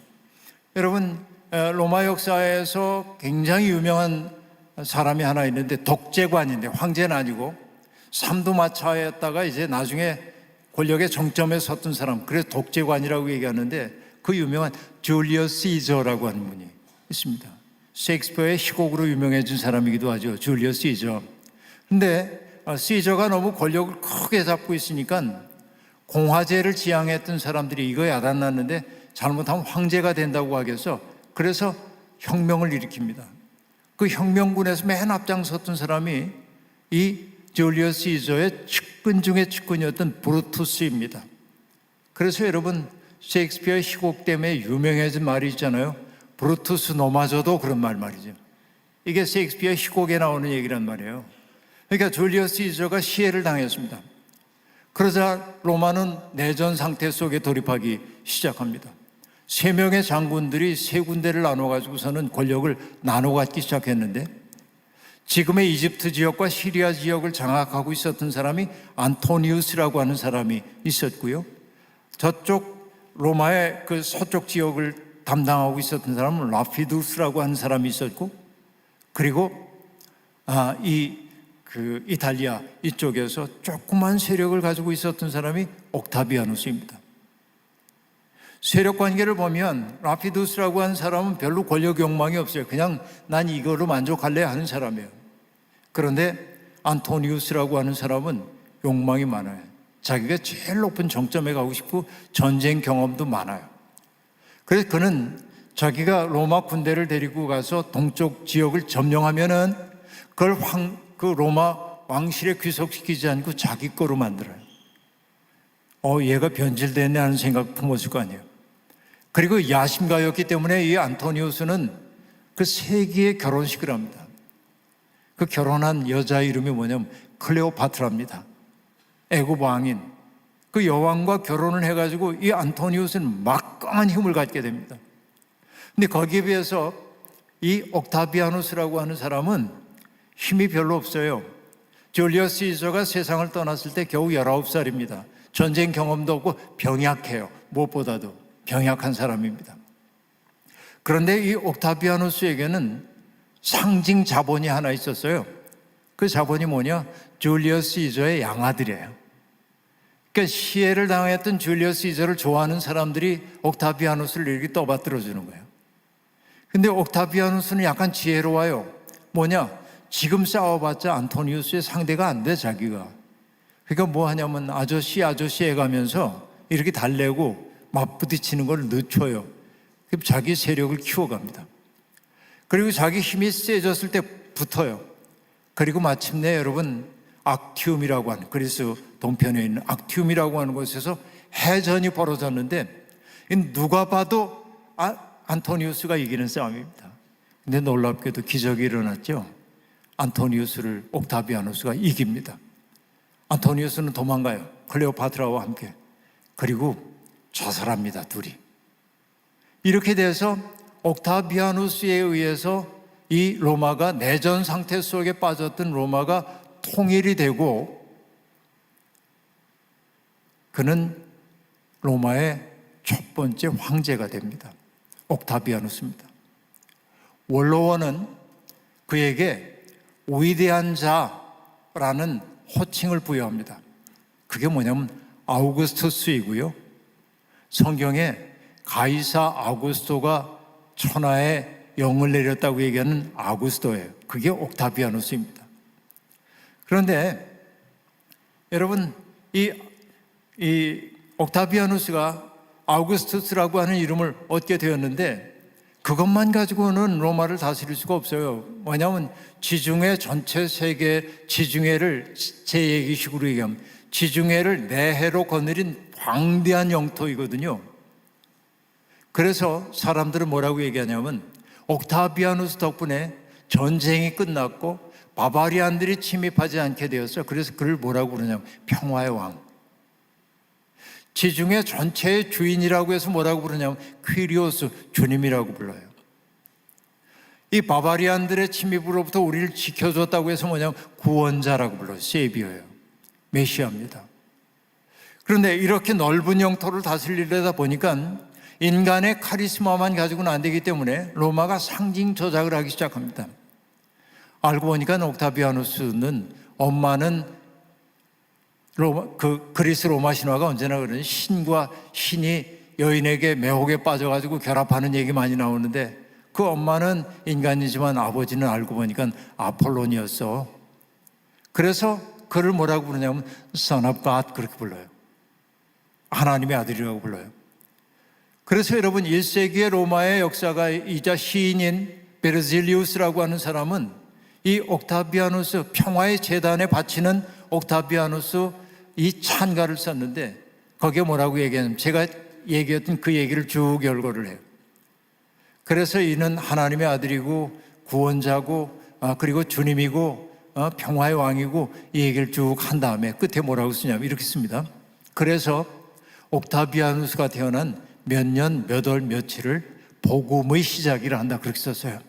여러분, 로마 역사에서 굉장히 유명한 사람이 하나 있는데 독재관인데, 황제는 아니고 삼두마차였다가 이제 나중에 권력의 정점에 섰던 사람, 그래서 독재관이라고 얘기하는데 그 유명한 줄리어스 시저라고 하는 분이 있습니다. 셰익스피어의 희곡으로 유명해진 사람이기도 하죠. 줄리어스 시저. 근데 시저가 너무 권력을 크게 잡고 있으니까 공화제를 지향했던 사람들이 이거에 야단났는데 잘못하면 황제가 된다고 하겠어. 그래서 혁명을 일으킵니다. 그 혁명군에서 맨 앞장섰던 사람이 이 줄리어스 시저의 측근 중에 측근이었던 브루투스입니다. 그래서 여러분, 셰익스피어의 희곡 때문에 유명해진 말이 있잖아요. 브루투스 너마저도 그런 말이죠. 이게 셰익스피어 희곡에 나오는 얘기란 말이에요. 그러니까 줄리어스 시저가 시해를 당했습니다. 그러자 로마는 내전 상태 속에 돌입하기 시작합니다. 3명의 장군들이 3군데를 나눠가지고서는 권력을 나눠 갖기 시작했는데, 지금의 이집트 지역과 시리아 지역을 장악하고 있었던 사람이 안토니우스라고 하는 사람이 있었고요. 저쪽 로마의 그 서쪽 지역을 담당하고 있었던 사람은 라피두스라고 하는 사람이 있었고, 그리고 이탈리아 이쪽에서 조그만 세력을 가지고 있었던 사람이 옥타비아누스입니다. 세력 관계를 보면 라피두스라고 하는 사람은 별로 권력 욕망이 없어요. 그냥 난 이거로 만족할래 하는 사람이에요. 그런데 안토니우스라고 하는 사람은 욕망이 많아요. 자기가 제일 높은 정점에 가고 싶고 전쟁 경험도 많아요. 그래서 그는 자기가 로마 군대를 데리고 가서 동쪽 지역을 점령하면은 그걸 그 로마 왕실에 귀속시키지 않고 자기 거로 만들어요. 얘가 변질됐네 하는 생각 품었을 거 아니에요. 그리고 야심가였기 때문에 이 안토니우스는 그 세기의 결혼식을 합니다. 그 결혼한 여자 이름이 뭐냐면 클레오파트라입니다. 애굽 왕인 그 여왕과 결혼을 해가지고 이 안토니우스는 막강한 힘을 갖게 됩니다. 근데 거기에 비해서 이 옥타비아누스라고 하는 사람은 힘이 별로 없어요. 줄리어스 시저가 세상을 떠났을 때 겨우 19살입니다. 전쟁 경험도 없고 병약해요. 무엇보다도 병약한 사람입니다. 그런데 이 옥타비아누스에게는 상징 자본이 하나 있었어요. 그 자본이 뭐냐? 줄리어스 시저의 양아들이에요. 그러니까 시해를 당했던 줄리어스 시저를 좋아하는 사람들이 옥타비아누스를 이렇게 떠받들어 주는 거예요. 근데 옥타비아누스는 약간 지혜로워요. 뭐냐? 지금 싸워봤자 안토니우스의 상대가 안 돼, 자기가. 그러니까 뭐 하냐면 아저씨 해가면서 이렇게 달래고 맞부딪히는 걸 늦춰요. 자기 세력을 키워갑니다. 그리고 자기 힘이 세졌을 때 붙어요. 그리고 마침내 여러분, 악티움이라고 하는, 그리스 동편에 있는 악티움이라고 하는 곳에서 해전이 벌어졌는데 누가 봐도 안토니우스가 이기는 싸움입니다. 근데 놀랍게도 기적이 일어났죠. 안토니우스를 옥타비아누스가 이깁니다. 안토니우스는 도망가요. 클레오파트라와 함께. 그리고 자살합니다, 둘이. 이렇게 돼서 옥타비아누스에 의해서 이 로마가 내전 상태 속에 빠졌던 로마가 통일이 되고, 그는 로마의 첫 번째 황제가 됩니다. 옥타비아누스입니다. 원로원은 그에게 위대한 자라는 호칭을 부여합니다. 그게 뭐냐면 아우구스투스이고요. 성경에 가이사 아우구스토가 천하에 영을 내렸다고 얘기하는 아우구스토예요. 그게 옥타비아누스입니다. 그런데 여러분, 이 옥타비아누스가 아우구스투스라고 하는 이름을 얻게 되었는데 그것만 가지고는 로마를 다스릴 수가 없어요. 왜냐하면 지중해 전체 세계 지중해를 제 얘기식으로 얘기하면 지중해를 내해로 거느린 광대한 영토이거든요. 그래서 사람들은 뭐라고 얘기하냐면 옥타비아누스 덕분에 전쟁이 끝났고 바바리안들이 침입하지 않게 되었어요. 그래서 그를 뭐라고 그러냐면 평화의 왕. 지중해 전체의 주인이라고 해서 뭐라고 부르냐면 퀴리오스, 주님이라고 불러요. 이 바바리안들의 침입으로부터 우리를 지켜줬다고 해서 뭐냐면 구원자라고 불러요. 세비어예요. 메시아입니다. 그런데 이렇게 넓은 영토를 다스리려다 보니까 인간의 카리스마만 가지고는 안 되기 때문에 로마가 상징 조작을 하기 시작합니다. 알고 보니까 옥타비아누스는 엄마는 그리스 로마 신화가 언제나 그러는 신과 신이 여인에게 매혹에 빠져가지고 결합하는 얘기 많이 나오는데 그 엄마는 인간이지만 아버지는 알고 보니까 아폴론이었어. 그래서 그를 뭐라고 부르냐면 Son of God 그렇게 불러요. 하나님의 아들이라고 불러요. 그래서 여러분 1세기의 로마의 역사가이자 시인인 베르질리우스라고 하는 사람은 이 옥타비아누스 평화의 재단에 바치는 옥타비아누스 이 찬가를 썼는데 거기에 뭐라고 얘기하냐면 제가 얘기했던 그 얘기를 쭉 열거를 해요. 그래서 이는 하나님의 아들이고 구원자고 그리고 주님이고 평화의 왕이고 이 얘기를 쭉 한 다음에 끝에 뭐라고 쓰냐면 이렇게 씁니다. 그래서 옥타비아누스가 태어난 몇 년 몇 월 며칠을 복음의 시작이라 한다 그렇게 썼어요.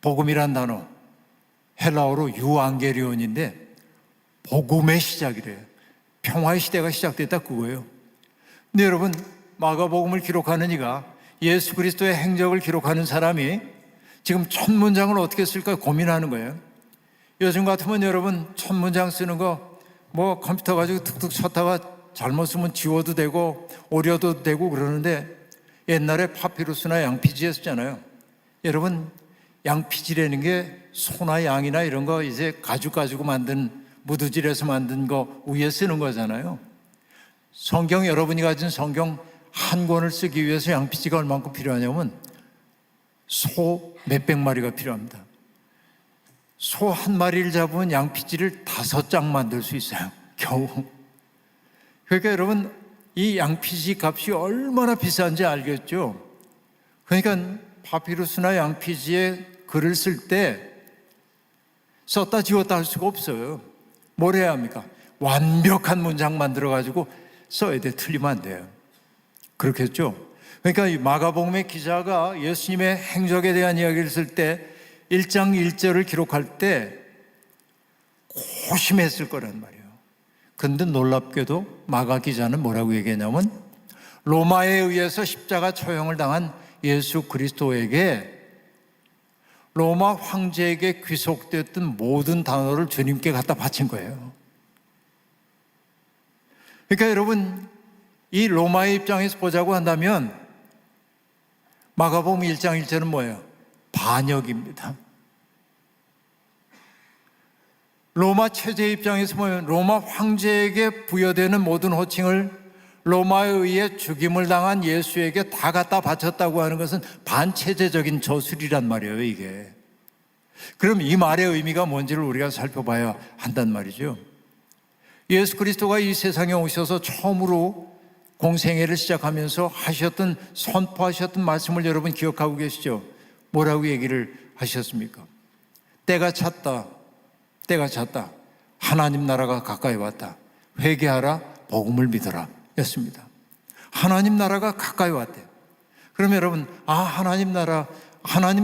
복음이란 단어 헬라어로 유앙게리온인데 복음의 시작이래요. 평화의 시대가 시작됐다 그거예요. 근데 여러분 마가복음을 기록하는 이가 예수 그리스도의 행적을 기록하는 사람이 지금 첫 문장을 어떻게 쓸까 고민하는 거예요. 요즘 같으면 여러분 첫 문장 쓰는 거 뭐 컴퓨터 가지고 툭툭 쳤다가 잘못 쓰면 지워도 되고 오려도 되고 그러는데 옛날에 파피루스나 양피지에 쓰잖아요. 여러분 양피지라는 게 소나 양이나 이런 거 이제 가죽 가지고 만든 무드질에서 만든 거 위에 쓰는 거잖아요. 성경 여러분이 가진 성경 한 권을 쓰기 위해서 양피지가 얼마큼 필요하냐면 소 몇백 마리가 필요합니다. 소 한 마리를 잡으면 양피지를 5장 만들 수 있어요. 겨우. 그러니까 여러분 이 양피지 값이 얼마나 비싼지 알겠죠? 그러니까 파피루스나 양피지에 글을 쓸 때 썼다 지웠다 할 수가 없어요. 뭘 해야 합니까? 완벽한 문장 만들어가지고 써야 돼. 틀리면 안 돼요. 그렇겠죠? 그러니까 이 마가복음의 기자가 예수님의 행적에 대한 이야기를 쓸 때 1장 1절을 기록할 때 고심했을 거란 말이에요. 근데 놀랍게도 마가 기자는 뭐라고 얘기했냐면 로마에 의해서 십자가 처형을 당한 예수 그리스도에게 로마 황제에게 귀속됐던 모든 단어를 주님께 갖다 바친 거예요. 그러니까 여러분 이 로마의 입장에서 보자고 한다면 마가복음 1장 1절은 뭐예요? 반역입니다. 로마 체제 입장에서 보면 로마 황제에게 부여되는 모든 호칭을 로마에 의해 죽임을 당한 예수에게 다 갖다 바쳤다고 하는 것은 반체제적인 저술이란 말이에요, 이게. 그럼 이 말의 의미가 뭔지를 우리가 살펴봐야 한단 말이죠. 예수 그리스도가 이 세상에 오셔서 처음으로 공생애를 시작하면서 하셨던, 선포하셨던 말씀을 여러분 기억하고 계시죠? 뭐라고 얘기를 하셨습니까? 때가 찼다. 때가 찼다. 하나님 나라가 가까이 왔다. 회개하라. 복음을 믿어라. 였습니다. 하나님 나라가 가까이 왔대요. 그러면 여러분, 하나님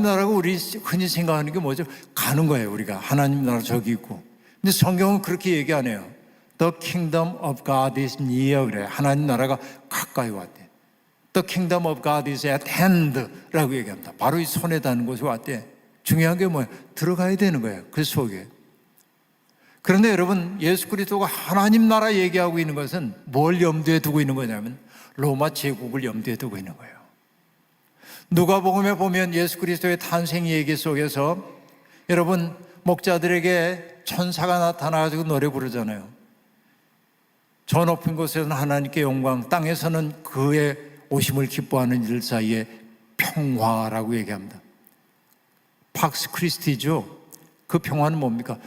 나라고 우리 흔히 생각하는 게 뭐죠? 가는 거예요, 우리가. 하나님 나라 저기 있고. 근데 성경은 그렇게 얘기 안 해요. The kingdom of God is near 그래요. 하나님 나라가 가까이 왔대. The kingdom of God is at hand 라고 얘기합니다. 바로 이 손에 닿는 곳에 왔대. 중요한 게 뭐예요? 들어가야 되는 거예요. 그 속에. 그런데 여러분 예수 그리스도가 하나님 나라 얘기하고 있는 것은 뭘 염두에 두고 있는 거냐면 로마 제국을 염두에 두고 있는 거예요. 누가복음에 보면 예수 그리스도의 탄생 얘기 속에서 여러분 목자들에게 천사가 나타나가지고 노래 부르잖아요. 저 높은 곳에서는 하나님께 영광, 땅에서는 그의 오심을 기뻐하는 이들 사이에 평화라고 얘기합니다. 팍스 크리스티죠. 그 평화는 뭡니까?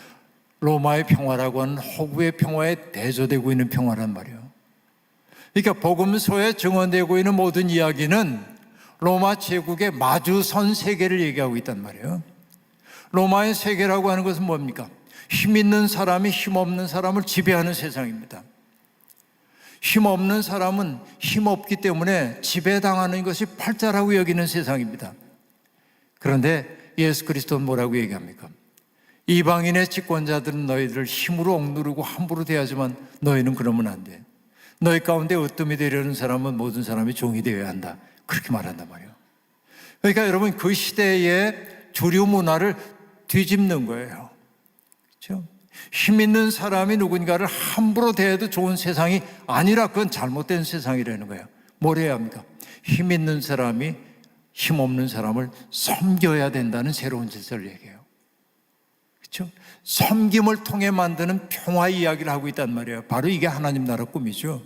로마의 평화라고 하는 허구의 평화에 대조되고 있는 평화란 말이에요. 그러니까 복음서에 증언되고 있는 모든 이야기는 로마 제국의 마주선 세계를 얘기하고 있단 말이에요. 로마의 세계라고 하는 것은 뭡니까? 힘 있는 사람이 힘 없는 사람을 지배하는 세상입니다. 힘 없는 사람은 힘 없기 때문에 지배당하는 것이 팔자라고 여기는 세상입니다. 그런데 예수 그리스도는 뭐라고 얘기합니까? 이방인의 집권자들은 너희들을 힘으로 억누르고 함부로 대하지만 너희는 그러면 안 돼. 너희 가운데 으뜸이 되려는 사람은 모든 사람이 종이 되어야 한다. 그렇게 말한단 말이에요. 그러니까 여러분, 그 시대의 주류 문화를 뒤집는 거예요. 그렇죠? 힘 있는 사람이 누군가를 함부로 대해도 좋은 세상이 아니라 그건 잘못된 세상이라는 거예요. 뭘 해야 합니까? 힘 있는 사람이 힘 없는 사람을 섬겨야 된다는 새로운 질서를 얘기해요. 그렇죠? 섬김을 통해 만드는 평화 이야기를 하고 있단 말이에요. 바로 이게 하나님 나라 꿈이죠.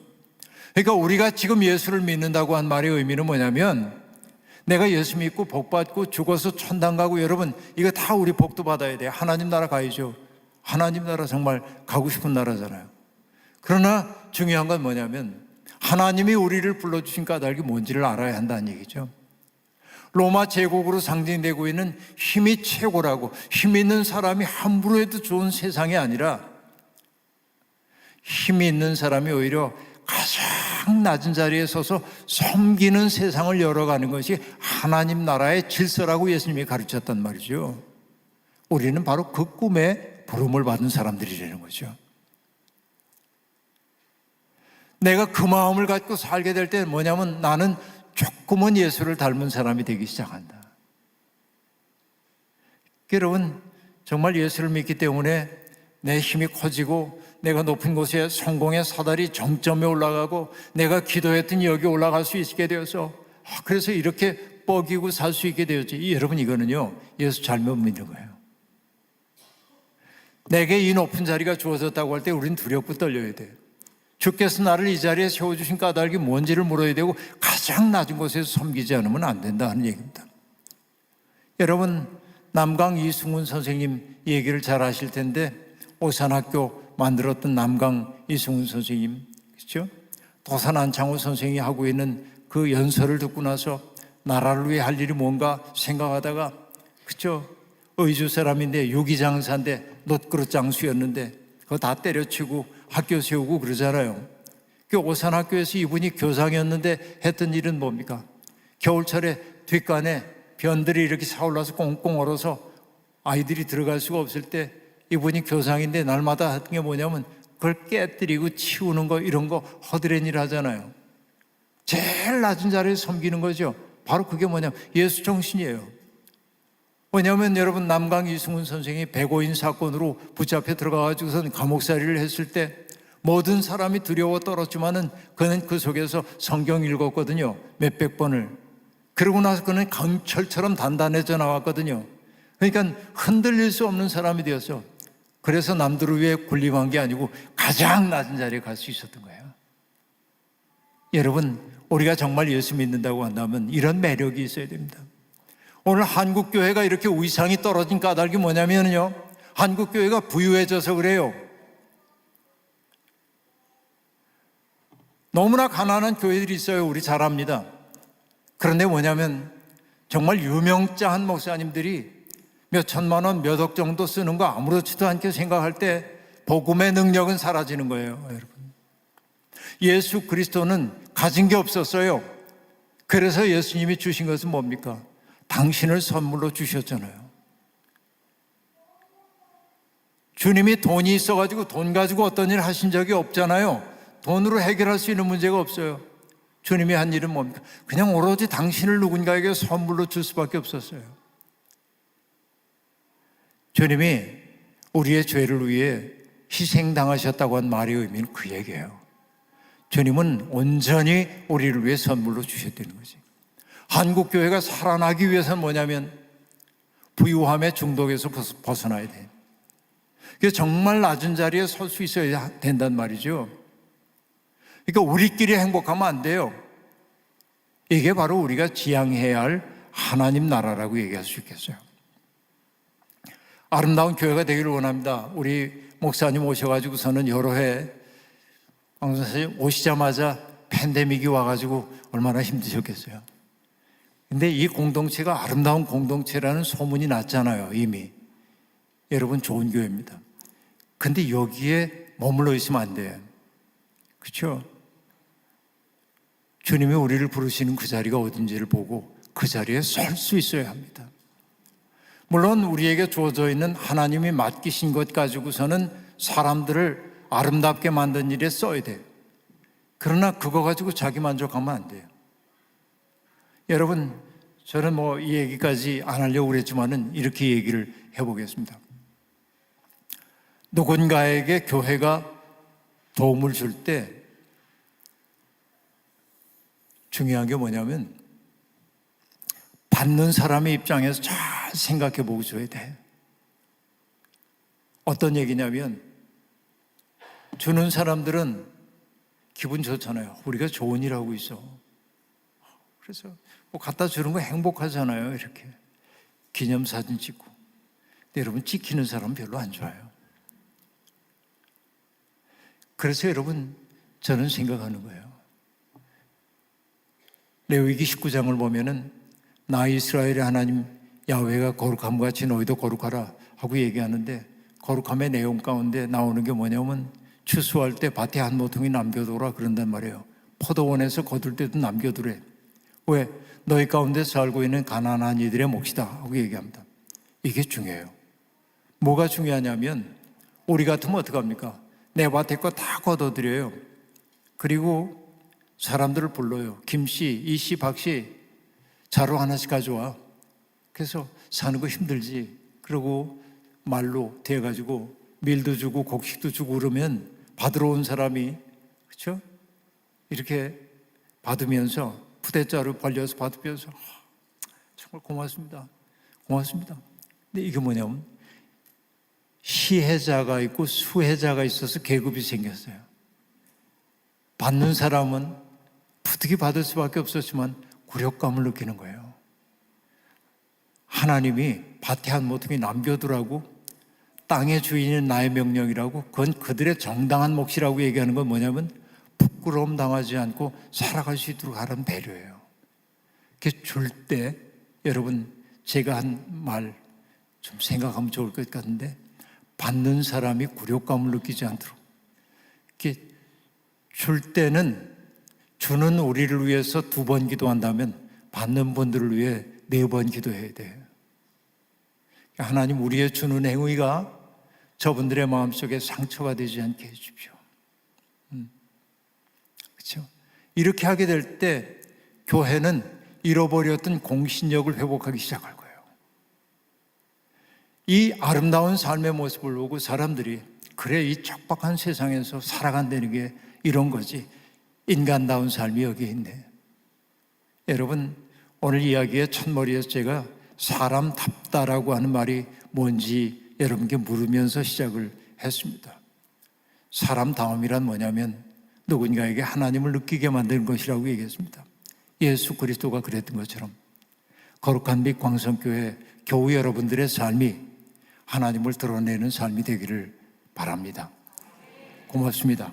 그러니까 우리가 지금 예수를 믿는다고 한 말의 의미는 뭐냐면, 내가 예수 믿고 복 받고 죽어서 천당 가고, 여러분 이거 다 우리 복도 받아야 돼요. 하나님 나라 가야죠. 하나님 나라 정말 가고 싶은 나라잖아요. 그러나 중요한 건 뭐냐면 하나님이 우리를 불러주신 까닭이 뭔지를 알아야 한다는 얘기죠. 로마 제국으로 상징되고 있는 힘이 최고라고, 힘 있는 사람이 함부로 해도 좋은 세상이 아니라 힘이 있는 사람이 오히려 가장 낮은 자리에 서서 섬기는 세상을 열어가는 것이 하나님 나라의 질서라고 예수님이 가르쳤단 말이죠. 우리는 바로 그 꿈에 부름을 받은 사람들이라는 거죠. 내가 그 마음을 갖고 살게 될 때 뭐냐면, 나는 조금은 예수를 닮은 사람이 되기 시작한다. 여러분, 정말 예수를 믿기 때문에 내 힘이 커지고, 내가 높은 곳에 성공의 사다리 정점에 올라가고, 내가 기도했던 여기 올라갈 수 있게 되어서, 그래서 이렇게 뻐기고 살 수 있게 되었지. 여러분, 이거는요, 예수 잘못 믿는 거예요. 내게 이 높은 자리가 주어졌다고 할 때 우리는 두렵고 떨려야 돼요. 주께서 나를 이 자리에 세워주신 까닭이 뭔지를 물어야 되고, 가장 낮은 곳에서 섬기지 않으면 안 된다는 얘기입니다. 여러분, 남강 이승훈 선생님 얘기를 잘 아실 텐데, 오산학교 만들었던 남강 이승훈 선생님, 그렇죠? 도산 안창호 선생이 하고 있는 그 연설을 듣고 나서 나라를 위해 할 일이 뭔가 생각하다가, 그렇죠? 의주 사람인데 유기장사인데 놋그릇 장수였는데 그거 다 때려치고 학교 세우고 그러잖아요. 그 오산학교에서 이분이 교상이었는데 했던 일은 뭡니까? 겨울철에 뒷간에 변들이 이렇게 사올라서 꽁꽁 얼어서 아이들이 들어갈 수가 없을 때 이분이 교상인데 날마다 하던 게 뭐냐면 그걸 깨뜨리고 치우는 거, 이런 거 허드렛 일 하잖아요. 제일 낮은 자리에 섬기는 거죠. 바로 그게 뭐냐면 예수 정신이에요. 왜냐하면 여러분, 남강 이승훈 선생이 백오인 사건으로 붙잡혀 들어가가지고선 감옥살이를 했을 때 모든 사람이 두려워 떨었지만은 그는 그 속에서 성경 읽었거든요. 몇백 번을. 그러고 나서 그는 강철처럼 단단해져 나왔거든요. 그러니까 흔들릴 수 없는 사람이 되었어. 그래서 남들을 위해 군림한 게 아니고 가장 낮은 자리에 갈 수 있었던 거예요. 여러분, 우리가 정말 예수 믿는다고 한다면 이런 매력이 있어야 됩니다. 오늘 한국교회가 이렇게 위상이 떨어진 까닭이 뭐냐면요, 한국교회가 부유해져서 그래요. 너무나 가난한 교회들이 있어요. 우리 잘 압니다. 그런데 뭐냐면 정말 유명자한 목사님들이 몇 천만 원, 몇 억 정도 쓰는 거 아무렇지도 않게 생각할 때 복음의 능력은 사라지는 거예요. 여러분, 예수 그리스도는 가진 게 없었어요. 그래서 예수님이 주신 것은 뭡니까? 당신을 선물로 주셨잖아요. 주님이 돈이 있어가지고 돈 가지고 어떤 일 하신 적이 없잖아요. 돈으로 해결할 수 있는 문제가 없어요. 주님이 한 일은 뭡니까? 그냥 오로지 당신을 누군가에게 선물로 줄 수밖에 없었어요. 주님이 우리의 죄를 위해 희생당하셨다고 한 말의 의미는 그 얘기예요. 주님은 온전히 우리를 위해 선물로 주셨다는 거지. 한국교회가 살아나기 위해서는 뭐냐면 부유함의 중독에서 벗어나야 돼. 그래서 정말 낮은 자리에 설 수 있어야 된단 말이죠. 그러니까 우리끼리 행복하면 안 돼요. 이게 바로 우리가 지향해야 할 하나님 나라라고 얘기할 수 있겠어요. 아름다운 교회가 되기를 원합니다. 우리 목사님 오셔가지고서는 여러 해 방송사님 오시자마자 팬데믹이 와가지고 얼마나 힘드셨겠어요. 근데 이 공동체가 아름다운 공동체라는 소문이 났잖아요. 이미. 여러분 좋은 교회입니다. 근데 여기에 머물러 있으면 안 돼요. 그렇죠? 주님이 우리를 부르시는 그 자리가 어딘지를 보고 그 자리에 설 수 있어야 합니다. 물론 우리에게 주어져 있는 하나님이 맡기신 것 가지고서는 사람들을 아름답게 만든 일에 써야 돼요. 그러나 그거 가지고 자기 만족하면 안 돼요. 여러분, 저는 이 얘기까지 안 하려고 그랬지만은 이렇게 얘기를 해보겠습니다. 누군가에게 교회가 도움을 줄 때 중요한 게 뭐냐면 받는 사람의 입장에서 잘 생각해 보고 줘야 돼. 어떤 얘기냐면 주는 사람들은 기분 좋잖아요. 우리가 좋은 일 하고 있어. 그래서 갖다 주는 거 행복하잖아요. 이렇게 기념사진 찍고. 근데 여러분 찍히는 사람은 별로 안 좋아요. 그래서 여러분 저는 생각하는 거예요. 레위기 19장을 보면은 나 이스라엘의 하나님 야훼가 거룩함과 같이 너희도 거룩하라 하고 얘기하는데 거룩함의 내용 가운데 나오는 게 뭐냐면 추수할 때 밭에 한 모퉁이 남겨두라 그런단 말이에요. 포도원에서 거둘 때도 남겨두래. 왜? 너희 가운데 살고 있는 가난한 이들의 몫이다 하고 얘기합니다. 이게 중요해요. 뭐가 중요하냐면 우리 같으면 어떡합니까? 내 밭에 거 다 걷어들여요. 그리고 사람들을 불러요. 김씨, 이씨, 박씨 자루 하나씩 가져와. 그래서 사는 거 힘들지. 그리고 말로 대가지고 밀도 주고 곡식도 주고 그러면 받으러 온 사람이 그렇죠? 이렇게 받으면서 부대자루 벌려서 받으면서 정말 고맙습니다. 고맙습니다. 근데 이게 뭐냐면 시혜자가 있고 수혜자가 있어서 계급이 생겼어요. 받는 사람은 부득이 받을 수밖에 없었지만 굴욕감을 느끼는 거예요. 하나님이 밭에 한 모퉁이 남겨두라고 땅의 주인은 나의 명령이라고 그건 그들의 정당한 몫이라고 얘기하는 건 뭐냐면 부끄러움 당하지 않고 살아갈 수 있도록 하는 배려예요. 이렇게 줄 때 여러분 제가 한 말 좀 생각하면 좋을 것 같은데 받는 사람이 굴욕감을 느끼지 않도록 이렇게 줄 때는 주는 우리를 위해서 2번 기도한다면 받는 분들을 위해 4번 기도해야 돼요. 하나님 우리의 주는 행위가 저분들의 마음속에 상처가 되지 않게 해주십시오. 그렇죠? 이렇게 하게 될 때 교회는 잃어버렸던 공신력을 회복하기 시작할 거예요. 이 아름다운 삶의 모습을 보고 사람들이 그래 이 척박한 세상에서 살아간다는 게 이런 거지. 인간다운 삶이 여기 있네. 여러분 오늘 이야기의 첫머리에서 제가 사람답다라고 하는 말이 뭔지 여러분께 물으면서 시작을 했습니다. 사람다움이란 뭐냐면 누군가에게 하나님을 느끼게 만드는 것이라고 얘기했습니다. 예수 그리스도가 그랬던 것처럼 거룩한 빛 광성교회 교우 여러분들의 삶이 하나님을 드러내는 삶이 되기를 바랍니다. 고맙습니다.